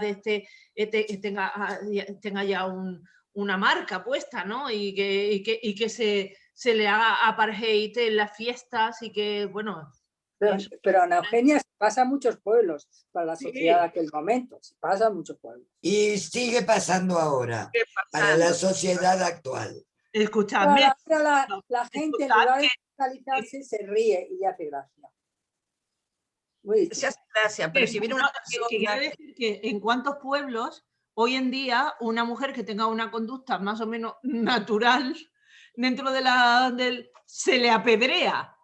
Speaker 2: tenga ya una marca puesta, ¿no? Y que se le haga apartheid en las fiestas y que, bueno...
Speaker 5: Pero Ana Eugenia, pasa a muchos pueblos para la sociedad de aquel momento, pasa a muchos pueblos.
Speaker 1: Y sigue pasando ahora, para la sociedad actual.
Speaker 2: Escuchadme.
Speaker 5: Ahora la gente en lugar de focalizarse se ríe y le hace gracia.
Speaker 3: Se hace gracia, pero si viene una persona...
Speaker 2: Quiere decir que en cuántos pueblos hoy en día una mujer que tenga una conducta más o menos natural dentro de se le apedrea.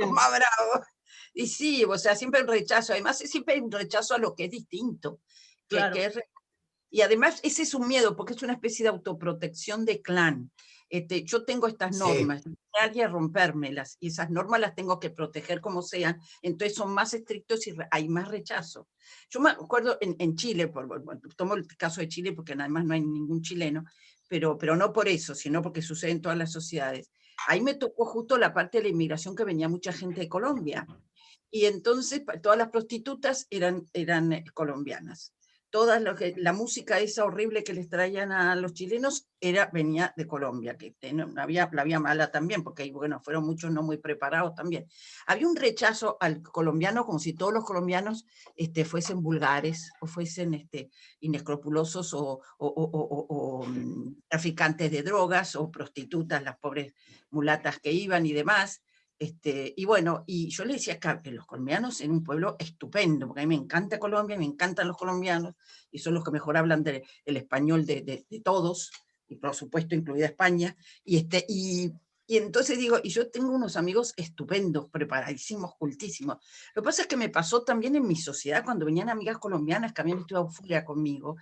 Speaker 3: Más bravo. Y sí, o sea, siempre un rechazo. Además, siempre un rechazo a lo que es distinto.
Speaker 2: Claro.
Speaker 3: Y además, ese es un miedo, porque es una especie de autoprotección de clan. Yo tengo estas normas, alguien rompérmelas, y esas normas las tengo que proteger como sean, entonces son más estrictos y hay más rechazo. Yo me acuerdo en Chile, tomo el caso de Chile porque además no hay ningún chileno, pero no por eso, sino porque sucede en todas las sociedades. Ahí me tocó justo la parte de la inmigración, que venía mucha gente de Colombia, y entonces todas las prostitutas eran colombianas. La música esa horrible que les traían a los chilenos venía de Colombia, que la había mala también, porque bueno, fueron muchos no muy preparados también. Había un rechazo al colombiano, como si todos los colombianos fuesen vulgares, o fuesen inescrupulosos, o traficantes de drogas, o prostitutas, las pobres mulatas que iban y demás. Y bueno, y yo le decía que los colombianos en un pueblo estupendo, porque a mí me encanta Colombia, me encantan los colombianos, y son los que mejor hablan el español de todos, y por supuesto incluida España, y entonces digo, y yo tengo unos amigos estupendos, preparadísimos, cultísimos. Lo que pasa es que me pasó también en mi sociedad, cuando venían amigas colombianas que habían estudiado furia conmigo,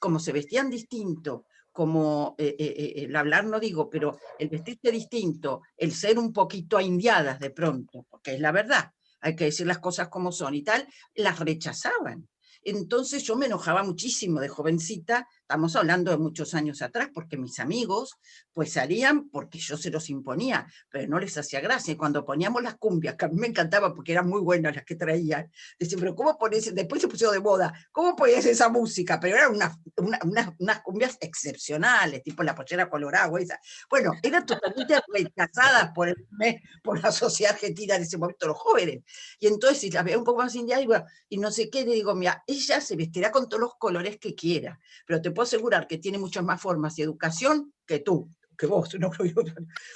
Speaker 3: como se vestían distinto, como el hablar no digo, pero el vestirse distinto, el ser un poquito indiadas de pronto, porque es la verdad, hay que decir las cosas como son y tal, las rechazaban. Entonces yo me enojaba muchísimo de jovencita, estamos hablando de muchos años atrás, porque mis amigos pues salían porque yo se los imponía, pero no les hacía gracia. Y cuando poníamos las cumbias, que a mí me encantaba porque eran muy buenas las que traían, decían, pero ¿cómo pones? Después se pusieron de moda, ¿cómo ponías esa música? Pero eran unas cumbias excepcionales, tipo La Pollera Colorada, esa. Bueno, eran totalmente rechazadas por la sociedad argentina en ese momento, los jóvenes. Y entonces, si las veía un poco más indiadas, y no sé qué, le digo, mira, ella se vestirá con todos los colores que quiera, pero te puedo asegurar que tiene muchas más formas y educación que tú, que vos. No,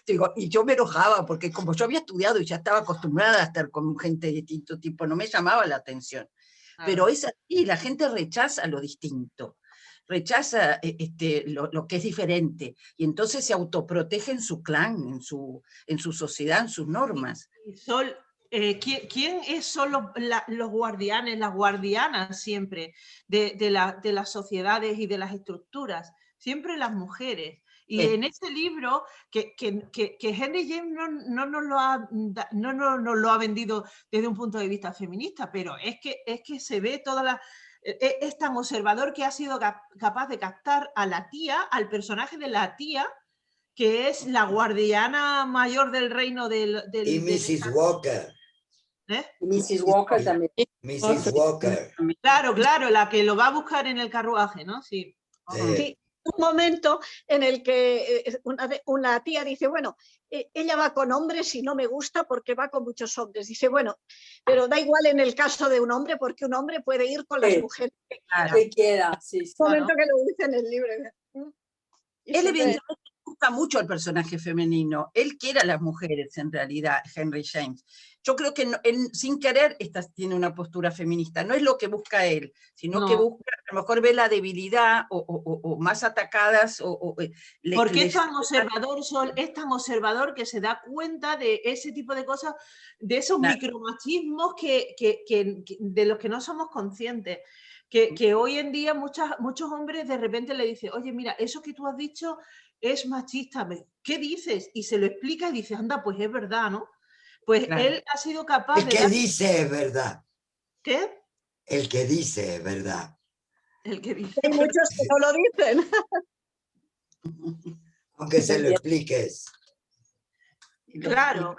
Speaker 3: digo, y yo me enojaba, porque como yo había estudiado y ya estaba acostumbrada a estar con gente de distinto tipo, no me llamaba la atención. Pero es así, la gente rechaza lo distinto, rechaza lo que es diferente, y entonces se autoprotege en su clan, en su sociedad, en sus normas.
Speaker 2: ¿Quién son los guardianes, las guardianas siempre de las sociedades y de las estructuras? Siempre las mujeres. Y en este libro, que Henry James no nos lo ha vendido desde un punto de vista feminista, pero es que se ve es tan observador que ha sido capaz de captar a la tía, al personaje de la tía, que es la guardiana mayor del reino
Speaker 1: y Mrs. Walker.
Speaker 5: Mrs. Walker también.
Speaker 1: Mrs. Walker.
Speaker 2: Claro, la que lo va a buscar en el carruaje, ¿no? Sí.
Speaker 6: Sí. Un momento en el que una tía dice, bueno, ella va con hombres y no me gusta porque va con muchos hombres. Dice, bueno, pero da igual en el caso de un hombre, porque un hombre puede ir con las mujeres
Speaker 5: que quiera. Sí,
Speaker 6: un momento que lo dice en el libro.
Speaker 3: Él evidentemente gusta mucho al personaje femenino. Él quiere a las mujeres, en realidad, Henry James. yo creo que él sin querer tiene una postura feminista, no es lo que busca él, sino que busca, a lo mejor ve la debilidad o más atacadas.
Speaker 2: Porque es tan observador, Sol, es tan observador que se da cuenta de ese tipo de cosas, de esos micromachismos de los que no somos conscientes. Que hoy en día muchos hombres de repente le dicen, oye, mira, eso que tú has dicho es machista, ¿qué dices? Y se lo explica y dice, anda, pues es verdad, ¿no? Pues él ha sido capaz
Speaker 1: de... El que dice es verdad.
Speaker 2: ¿Qué?
Speaker 1: El que dice es verdad.
Speaker 2: El que dice.
Speaker 6: Hay muchos que no lo dicen.
Speaker 1: Aunque se lo expliques.
Speaker 2: Claro,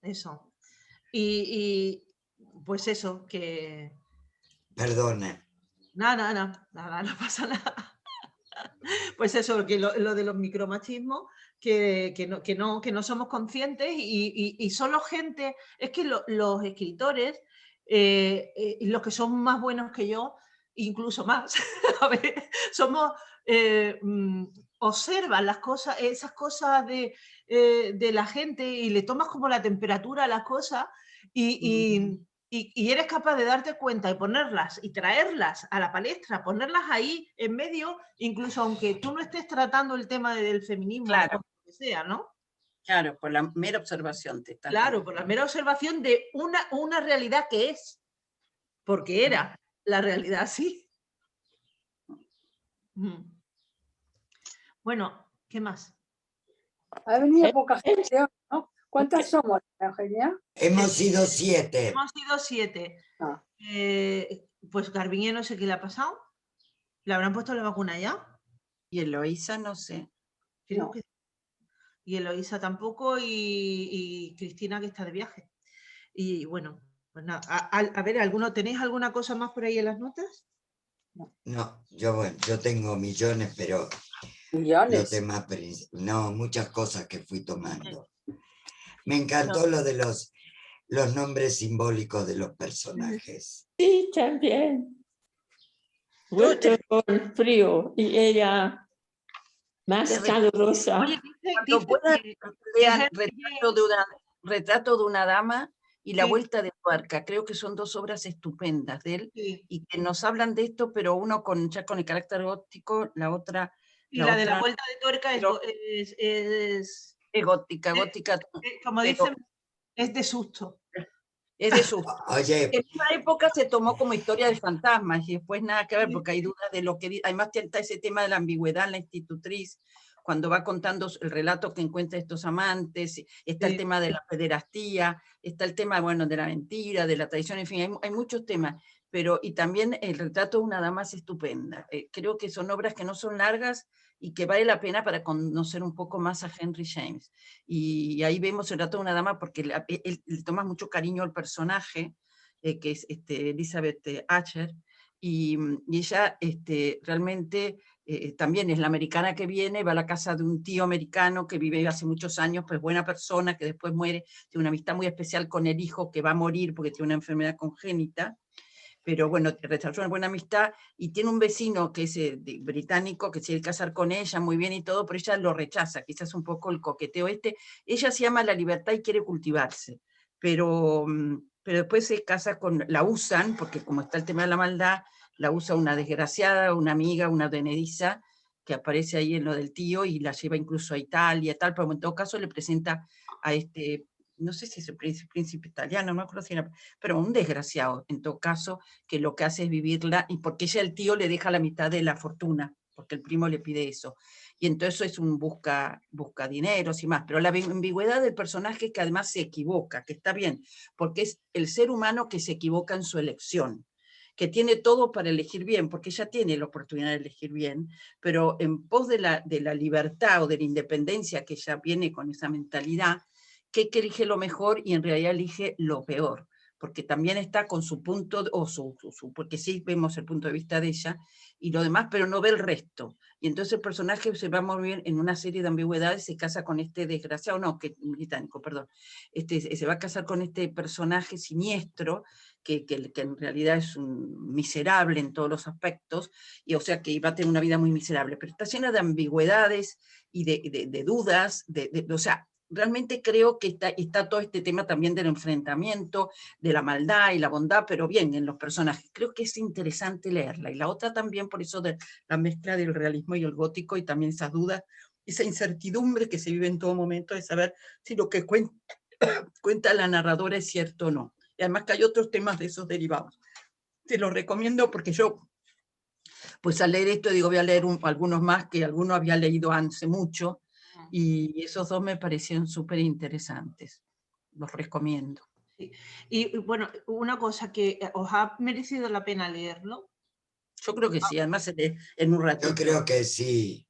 Speaker 2: eso. Y pues eso, que...
Speaker 1: Perdone.
Speaker 2: Nada, no pasa nada. Pues eso, que lo de los micromachismos, que no somos conscientes y solo gente, es que los escritores, los que son más buenos que yo, incluso más, a ver, observan las cosas, esas cosas de la gente y le tomas como la temperatura a las cosas y eres capaz de darte cuenta y ponerlas y traerlas a la palestra, ponerlas ahí en medio, incluso aunque tú no estés tratando el tema del feminismo,
Speaker 3: claro,
Speaker 2: o lo que sea, ¿no?
Speaker 3: Claro, por la mera observación.
Speaker 2: Claro, por la mera observación de una realidad que es, porque era la realidad así. Bueno, ¿qué más?
Speaker 5: Ha venido poca gente, ¿no? ¿Cuántas somos, Eugenia?
Speaker 1: Hemos sido 7.
Speaker 2: Hemos sido 7.
Speaker 5: Ah.
Speaker 2: Pues Garbiñe no sé qué le ha pasado. ¿Le habrán puesto la vacuna ya?
Speaker 3: Y Eloísa no sé.
Speaker 2: Creo
Speaker 5: No.
Speaker 2: que... Y Eloísa tampoco, y Cristina que está de viaje. Y bueno, pues nada. A ver, ¿tenéis alguna cosa más por ahí en las notas?
Speaker 1: No, yo tengo millones, pero...
Speaker 5: Millones.
Speaker 1: Los temas, no, muchas cosas que fui tomando. Me encantó lo de los nombres simbólicos de los personajes.
Speaker 4: Sí, también. Vuelto con frío y ella más calurosa.
Speaker 3: Oye, cuando puedan lean retrato de una dama y La vuelta de tuerca, creo que son 2 obras estupendas de él, y que nos hablan de esto, pero uno ya con el carácter gótico, la otra...
Speaker 2: Y la de La vuelta de tuerca es
Speaker 3: gótica.
Speaker 2: Como dicen, es de susto.
Speaker 3: Es de susto.
Speaker 1: Oye.
Speaker 3: En esa época se tomó como historia de fantasmas y después nada que ver, porque hay dudas de lo que... Además está ese tema de la ambigüedad en la institutriz, cuando va contando el relato que encuentra estos amantes, está el tema de la pederastía, está el tema, bueno, de la mentira, de la traición, en fin, hay muchos temas, y también el retrato de una dama es estupenda. Creo que son obras que no son largas y que vale la pena para conocer un poco más a Henry James. Y ahí vemos el retrato de una dama porque él le toma mucho cariño al personaje, que es Elizabeth Archer, y ella realmente también es la americana que viene, va a la casa de un tío americano que vive hace muchos años, pues buena persona, que después muere, tiene una amistad muy especial con el hijo que va a morir porque tiene una enfermedad congénita, pero bueno, restauró una buena amistad, y tiene un vecino que es británico, que se quiere casar con ella, muy bien y todo, pero ella lo rechaza, quizás un poco el coqueteo ella se ama la libertad y quiere cultivarse, pero después se casa la usan, porque como está el tema de la maldad, la usa una desgraciada, una amiga, una advenediza, que aparece ahí en lo del tío, y la lleva incluso a Italia, tal, pero en todo caso le presenta a no sé si es el príncipe italiano, no me acuerdo si era, pero un desgraciado, en todo caso, que lo que hace es vivirla, y porque ella, el tío, le deja la mitad de la fortuna, porque el primo le pide eso. Y entonces es un busca dineros y más, pero la ambigüedad del personaje es que además se equivoca, que está bien, porque es el ser humano que se equivoca en su elección, que tiene todo para elegir bien, porque ella tiene la oportunidad de elegir bien, pero en pos de la libertad o de la independencia, que ella viene con esa mentalidad, que elige lo mejor y en realidad elige lo peor, porque también está con su punto, porque sí vemos el punto de vista de ella, y lo demás, pero no ve el resto. Y entonces el personaje se va muy bien en una serie de ambigüedades, se casa con desgraciado, británico, perdón, se va a casar con este personaje siniestro, que en realidad es un miserable en todos los aspectos, y o sea que va a tener una vida muy miserable, pero está llena de ambigüedades y de dudas, o sea, realmente creo que está todo este tema también del enfrentamiento, de la maldad y la bondad, pero bien, en los personajes. Creo que es interesante leerla. Y la otra también por eso de la mezcla del realismo y el gótico, y también esas dudas, esa incertidumbre que se vive en todo momento de saber si lo que cuenta la narradora es cierto o no. Y además que hay otros temas de esos derivados. Te lo recomiendo porque yo, pues al leer esto, digo, voy a leer algunos más que algunos había leído hace mucho, y esos dos me parecieron súper interesantes. Los recomiendo.
Speaker 2: Sí. Y bueno, una cosa que os ha merecido la pena leerlo.
Speaker 3: Yo creo que sí, además se lee en un ratito.
Speaker 1: Yo creo que sí.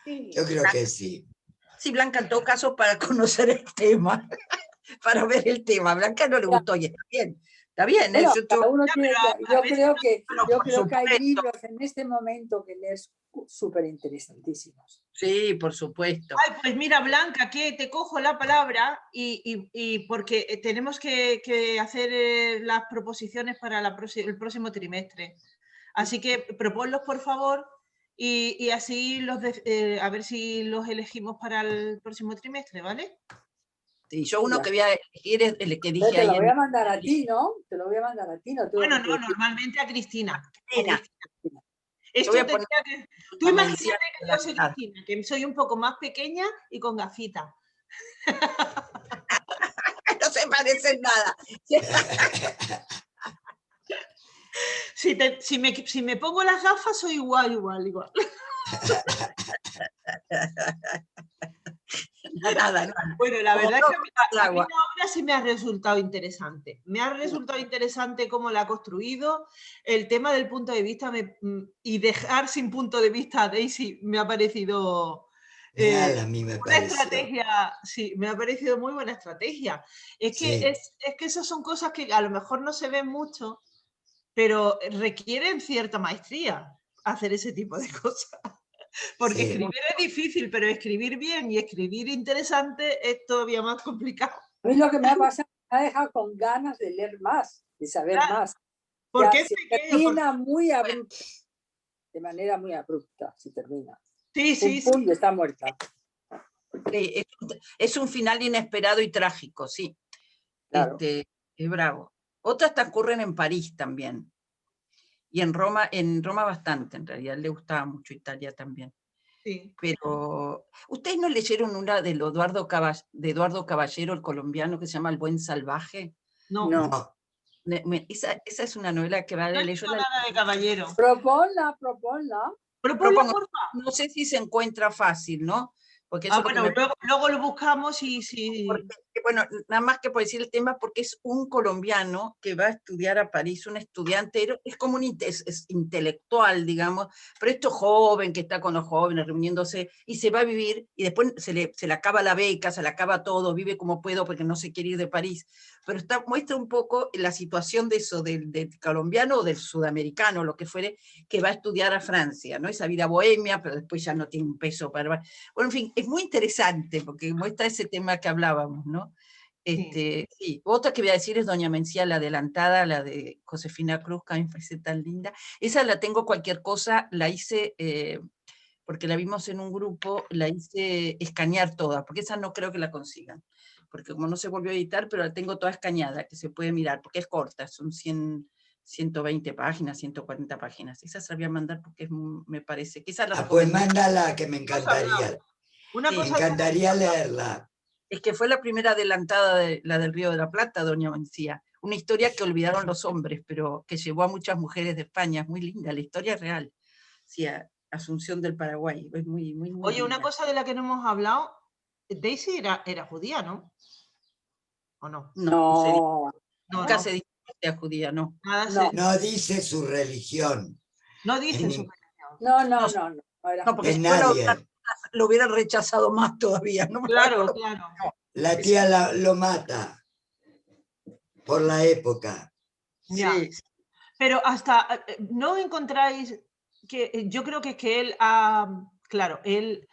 Speaker 7: Sí.
Speaker 1: Yo creo que sí.
Speaker 3: Sí, Blanca, en todo caso, para conocer el tema, para ver el tema. A Blanca no le gustó y está bien. Está bien,
Speaker 5: Bueno,
Speaker 3: eso
Speaker 5: cada uno tiene, yo
Speaker 2: veces
Speaker 5: creo que hay
Speaker 3: supuesto.
Speaker 5: libros en este momento que leer súper interesantísimos.
Speaker 3: Sí, por supuesto.
Speaker 2: Ay, pues mira, Blanca, que te cojo la palabra y porque tenemos que hacer las proposiciones para el próximo trimestre. Así que proponlos, por favor, y así a ver si los elegimos para el próximo trimestre, ¿vale?
Speaker 3: Sí, yo uno que voy a elegir es el que dije
Speaker 5: Te
Speaker 3: ahí.
Speaker 5: lo voy a mandar a ti, ¿no? Te lo voy a mandar a ti, ¿no?
Speaker 2: Bueno, no, normalmente a Cristina.
Speaker 3: Cristina.
Speaker 2: Esto
Speaker 3: Yo voy a poner
Speaker 2: tendría que... Tú
Speaker 3: una
Speaker 2: imagínate
Speaker 3: mención
Speaker 2: que yo soy
Speaker 3: adelantada.
Speaker 2: Cristina, que soy un poco más pequeña y con gafitas.
Speaker 3: No se parecen nada.
Speaker 2: Si me pongo las gafas soy igual.
Speaker 3: Nada.
Speaker 2: Bueno, la verdad es que a mí la
Speaker 3: agua.
Speaker 2: obra sí me ha resultado interesante. Me ha resultado interesante cómo la ha construido, el tema del punto de vista y dejar sin punto de vista a Daisy me ha parecido
Speaker 1: Real, a mí me
Speaker 2: una
Speaker 1: pareció.
Speaker 2: estrategia, sí, me ha parecido muy buena estrategia. Es que,
Speaker 1: Sí.
Speaker 2: es que esas son cosas que a lo mejor no se ven mucho, pero requieren cierta maestría hacer ese tipo de cosas. Porque
Speaker 1: Sí.
Speaker 2: escribir es difícil, pero escribir bien y escribir interesante es todavía más complicado.
Speaker 5: A mí lo que me ha pasado me ha dejado con ganas de leer más, de saber
Speaker 2: Claro,
Speaker 5: más.
Speaker 2: porque
Speaker 5: Ya,
Speaker 2: es
Speaker 5: se
Speaker 2: pequeño.
Speaker 5: termina muy abrupta, de manera muy abrupta, se termina.
Speaker 2: Sí.
Speaker 5: Pum, y está muerta.
Speaker 3: Sí, es un final inesperado y trágico, sí.
Speaker 5: Claro.
Speaker 3: Es bravo. Otras transcurren en París también. Y en Roma bastante, en realidad. Le gustaba mucho Italia también.
Speaker 2: Sí.
Speaker 3: Pero, ¿ustedes no leyeron una de Eduardo Caballero, el colombiano, que se llama El Buen Salvaje?
Speaker 2: No.
Speaker 3: Esa es una novela que vale
Speaker 2: No he
Speaker 3: leer.
Speaker 2: visto nada de Caballero.
Speaker 5: Proponla.
Speaker 2: Proponla, porfa.
Speaker 3: No sé si se encuentra fácil, ¿no? Porque eso
Speaker 2: Bueno, luego lo buscamos y si...
Speaker 3: Bueno, nada más que por decir el tema, porque es un colombiano que va a estudiar a París, un estudiante, es como es intelectual, digamos, pero esto joven que está con los jóvenes reuniéndose y se va a vivir y después se le acaba la beca, se le acaba todo, vive como puedo porque no se quiere ir de París, pero muestra un poco la situación de eso, del colombiano o del sudamericano, lo que fuere, que va a estudiar a Francia, ¿no? Esa vida bohemia, pero después ya no tiene un peso para... Bueno, en fin, es muy interesante porque muestra ese tema que hablábamos, ¿no? Sí. Otra que voy a decir es Doña Mencía, la adelantada, la de Josefina Cruz, que a mí me parece tan linda. Esa la tengo cualquier cosa, la hice, porque la vimos en un grupo, la hice escanear toda, porque esa no creo que la consigan, porque como no se volvió a editar, pero la tengo toda escaneada, que se puede mirar, porque es corta, son 120 páginas, 140 páginas. Esa se la voy a mandar porque me parece que esa la
Speaker 1: Pues mándala, que me encantaría.
Speaker 2: Una
Speaker 1: Me encantaría leerla.
Speaker 3: Es que fue la primera adelantada de la del Río de la Plata, Doña Mencía. Una historia que olvidaron los hombres, pero que llevó a muchas mujeres de España. Es muy linda, la historia es real. Sí, Asunción del Paraguay. Es muy
Speaker 2: Oye,
Speaker 3: linda.
Speaker 2: una cosa de la que no hemos hablado, Daisy era judía, ¿no? ¿O no?
Speaker 5: No.
Speaker 3: Nunca se dice que sea judía, no.
Speaker 1: No dice su religión.
Speaker 2: No dice su religión.
Speaker 5: No,
Speaker 3: porque si
Speaker 1: nadie.
Speaker 3: lo hubieran rechazado más todavía. ¿no?
Speaker 2: Claro.
Speaker 1: La tía lo mata por la época.
Speaker 2: Ya.
Speaker 3: Sí.
Speaker 2: Pero hasta, ¿no encontráis que yo creo que él ha, claro, él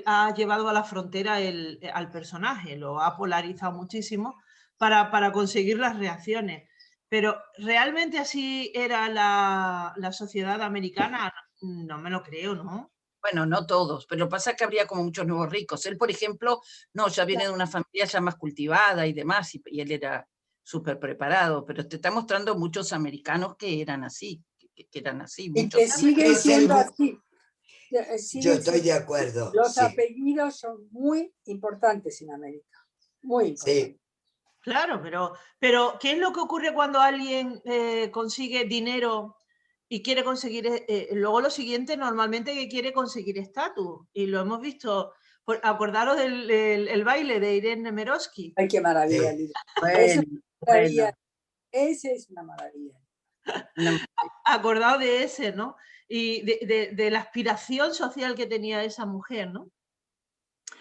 Speaker 2: ha llevado a la frontera al personaje, lo ha polarizado muchísimo para conseguir las reacciones? Pero ¿realmente así era la sociedad americana? No me lo creo, ¿no?
Speaker 3: Bueno, no todos, pero pasa que habría como muchos nuevos ricos. Él, por ejemplo, no, ya viene de una familia ya más cultivada y demás, y él era súper preparado, pero te está mostrando muchos americanos que eran así, que eran así,
Speaker 5: Y
Speaker 3: muchos.
Speaker 5: que siguen
Speaker 1: Es el
Speaker 5: siendo
Speaker 1: mo-
Speaker 5: así.
Speaker 1: Yo
Speaker 5: Siguen
Speaker 1: estoy de
Speaker 5: siendo-
Speaker 1: acuerdo,
Speaker 5: Los
Speaker 1: sí,
Speaker 5: apellidos son muy importantes en América. Muy importantes.
Speaker 1: sí.
Speaker 2: Claro, pero ¿qué es lo que ocurre cuando alguien consigue dinero y quiere conseguir, luego lo siguiente normalmente que quiere conseguir estatus? Y lo hemos visto, acordaros del el baile de Irene Nemirovsky.
Speaker 5: Ay, qué maravilla el libro. Eso es
Speaker 3: Bueno,
Speaker 5: una maravilla.
Speaker 3: bueno,
Speaker 5: Ese es una maravilla.
Speaker 3: una-
Speaker 2: Acordaos de ese, ¿no? Y de la aspiración social que tenía esa mujer, ¿no?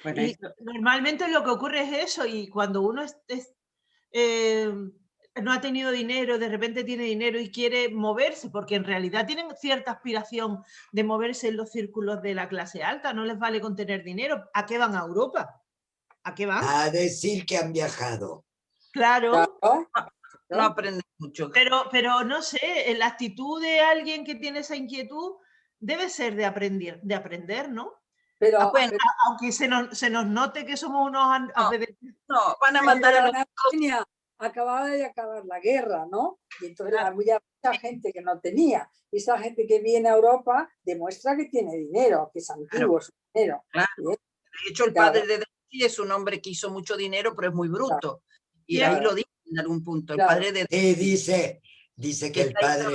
Speaker 3: bueno,
Speaker 2: Y normalmente lo que ocurre es eso, y cuando uno no ha tenido dinero, de repente tiene dinero y quiere moverse, porque en realidad tienen cierta aspiración de moverse en los círculos de la clase alta, no les vale con tener dinero. ¿A qué van a Europa? ¿A qué van?
Speaker 1: A decir que han viajado.
Speaker 2: Claro,
Speaker 5: Claro,
Speaker 3: no aprende mucho.
Speaker 2: pero no sé, la actitud de alguien que tiene esa inquietud debe ser de aprender, ¿no?
Speaker 5: pero,
Speaker 3: Bueno,
Speaker 2: Aunque se nos note que somos unos
Speaker 3: no, van a mandar a los
Speaker 5: en Argentina acababa de acabar la guerra, ¿no? Y entonces había mucha gente que no tenía. Y esa gente que viene a Europa demuestra que tiene dinero, que es antiguo su dinero.
Speaker 3: Claro.
Speaker 5: ¿Sí?
Speaker 3: De hecho, el padre de Daisy es un hombre que hizo mucho dinero, pero es muy bruto. Y ahí lo dice en algún punto. El padre de
Speaker 1: Dice que el padre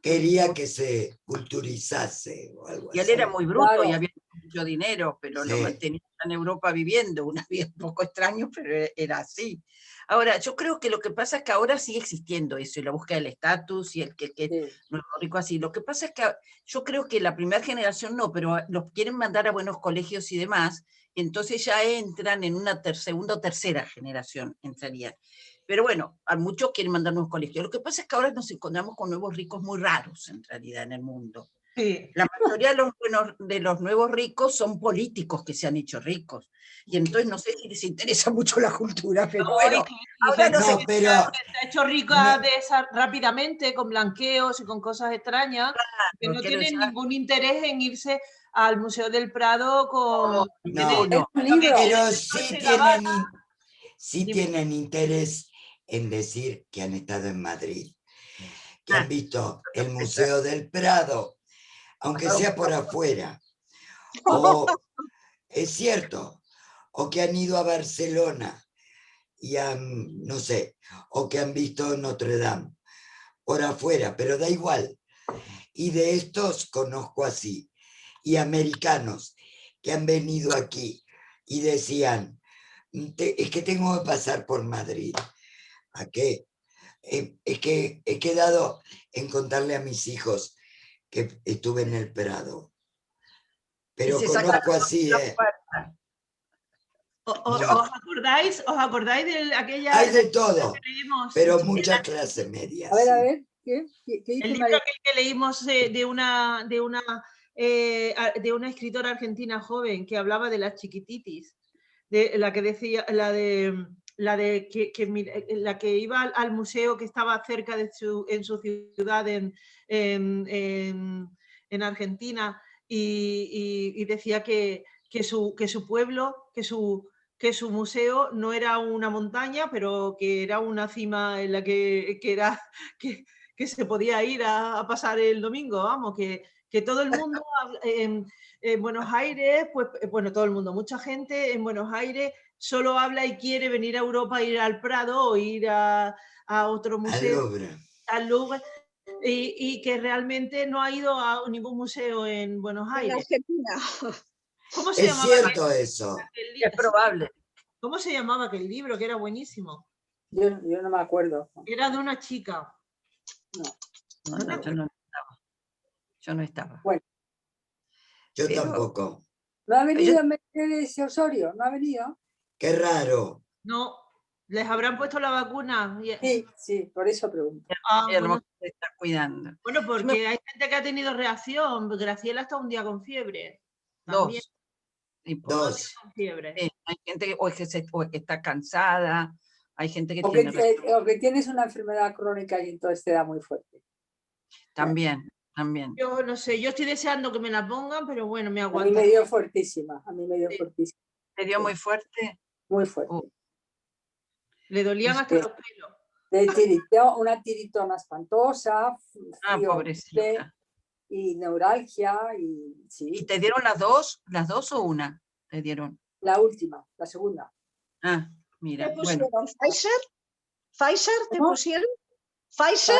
Speaker 1: quería que se culturizase o algo
Speaker 3: Y él
Speaker 1: así.
Speaker 3: era muy bruto
Speaker 5: Claro.
Speaker 3: y había mucho dinero, pero lo
Speaker 1: Sí.
Speaker 3: mantenía en Europa viviendo, una vida un poco extraño, pero era así. Ahora, yo creo que lo que pasa es que ahora sigue existiendo eso, y la búsqueda del estatus, y el que
Speaker 5: Sí.
Speaker 3: no es rico así. Lo que pasa es que yo creo que la primera generación no, pero los quieren mandar a buenos colegios y demás, y entonces ya entran en una segunda o tercera generación, entrarían. Pero bueno, a muchos quieren mandar a nuevos colegios. Lo que pasa es que ahora nos encontramos con nuevos ricos muy raros, en realidad, en el mundo.
Speaker 2: Sí.
Speaker 3: La mayoría de los nuevos ricos son políticos que se han hecho ricos. Y entonces no sé si les interesa mucho la cultura, pero bueno. Ahora no sé.
Speaker 2: Se ha hecho rica de esa rápidamente, con blanqueos y con cosas extrañas, que no tienen ningún interés en irse al Museo del Prado con...
Speaker 1: No, pero sí tienen interés en decir que han estado en Madrid, que han visto el Museo del Prado, aunque sea por afuera. O es cierto, o que han ido a Barcelona y han, no sé, o que han visto Notre Dame por afuera, pero da igual. Y de estos conozco así, y americanos que han venido aquí y decían, es que tengo que pasar por Madrid. ¿A qué? Es que he quedado en contarle a mis hijos que estuve en el Prado. Pero conozco así,
Speaker 2: ¿Os acordáis de aquella...
Speaker 1: Hay de todo, pero
Speaker 2: leímos,
Speaker 1: mucha clase media.
Speaker 5: A ver,
Speaker 1: sí.
Speaker 5: a ver, ¿qué dice
Speaker 2: el libro
Speaker 5: María?
Speaker 2: que leímos de una escritora argentina joven que hablaba de las chiquititis, de la que decía, la que iba al museo que estaba cerca de en su ciudad en Argentina y decía que su pueblo, que su museo no era una montaña, pero que era una cima en la que se podía ir a pasar el domingo, vamos, que todo el mundo en Buenos Aires, pues bueno, todo el mundo, mucha gente en Buenos Aires solo habla y quiere venir a Europa, ir al Prado o ir a otro museo, al Louvre, y que realmente no ha ido a ningún museo en Buenos Aires.
Speaker 6: En Argentina.
Speaker 2: ¿Cómo se llamaba?
Speaker 1: Es cierto eso.
Speaker 3: Es probable.
Speaker 2: ¿Cómo se llamaba aquel libro? Que era buenísimo.
Speaker 5: Yo no me acuerdo.
Speaker 2: Era de una chica.
Speaker 3: No, yo no estaba.
Speaker 5: Bueno.
Speaker 1: Yo
Speaker 3: Pero-
Speaker 1: tampoco.
Speaker 5: ¿No ha venido Mercedes Osorio? ¿No ha venido?
Speaker 1: Qué raro.
Speaker 2: No, ¿les habrán puesto la vacuna?
Speaker 5: Sí, por eso pregunto.
Speaker 2: Bueno,
Speaker 3: se está cuidando.
Speaker 2: bueno, porque hay gente que ha tenido reacción. Graciela está un día con fiebre. También.
Speaker 1: Dos.
Speaker 2: Con fiebre.
Speaker 3: Sí, hay gente que, o es que está cansada, hay gente que
Speaker 5: O que tienes una enfermedad crónica y entonces te da muy fuerte.
Speaker 3: también. también.
Speaker 2: Yo no sé, yo estoy deseando que me la pongan, pero bueno, me
Speaker 5: A mí
Speaker 2: aguanto.
Speaker 5: me dio fuertísima, a mí me dio
Speaker 2: Sí.
Speaker 5: fuertísima,
Speaker 3: ¿Te dio muy fuerte?
Speaker 5: muy fuerte.
Speaker 3: Oh.
Speaker 2: Le dolían hasta los pelos.
Speaker 5: Una tiritona espantosa,
Speaker 3: Ah,
Speaker 5: frío
Speaker 3: pobrecita.
Speaker 5: y neuralgia, y
Speaker 3: ¿Y
Speaker 5: sí,
Speaker 3: te dieron las dos? ¿Las dos o una? Te dieron.
Speaker 5: la última, la segunda.
Speaker 3: Ah,
Speaker 6: ¿Te
Speaker 3: mira, bueno.
Speaker 6: pusieron Pfizer? ¿Pfizer te
Speaker 5: ¿Cómo?
Speaker 6: pusieron? ¿Pfizer?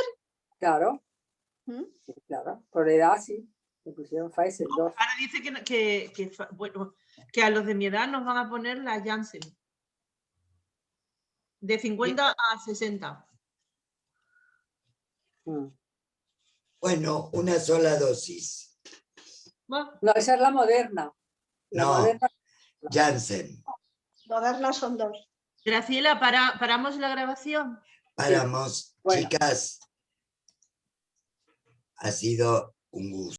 Speaker 5: Claro,
Speaker 6: ¿Mm?
Speaker 5: sí, claro, por edad sí, me pusieron Pfizer 2.
Speaker 2: Ahora dice bueno, que a los de mi edad nos van a poner la Janssen. De 50 a 60.
Speaker 1: Bueno, una sola dosis.
Speaker 2: Bueno,
Speaker 5: No, esa es la Moderna. La
Speaker 1: No.
Speaker 5: Moderna,
Speaker 1: Janssen.
Speaker 6: Modernas son 2.
Speaker 2: Graciela, ¿paramos la grabación?
Speaker 1: Paramos.
Speaker 5: Bueno.
Speaker 1: Chicas, ha sido un gusto.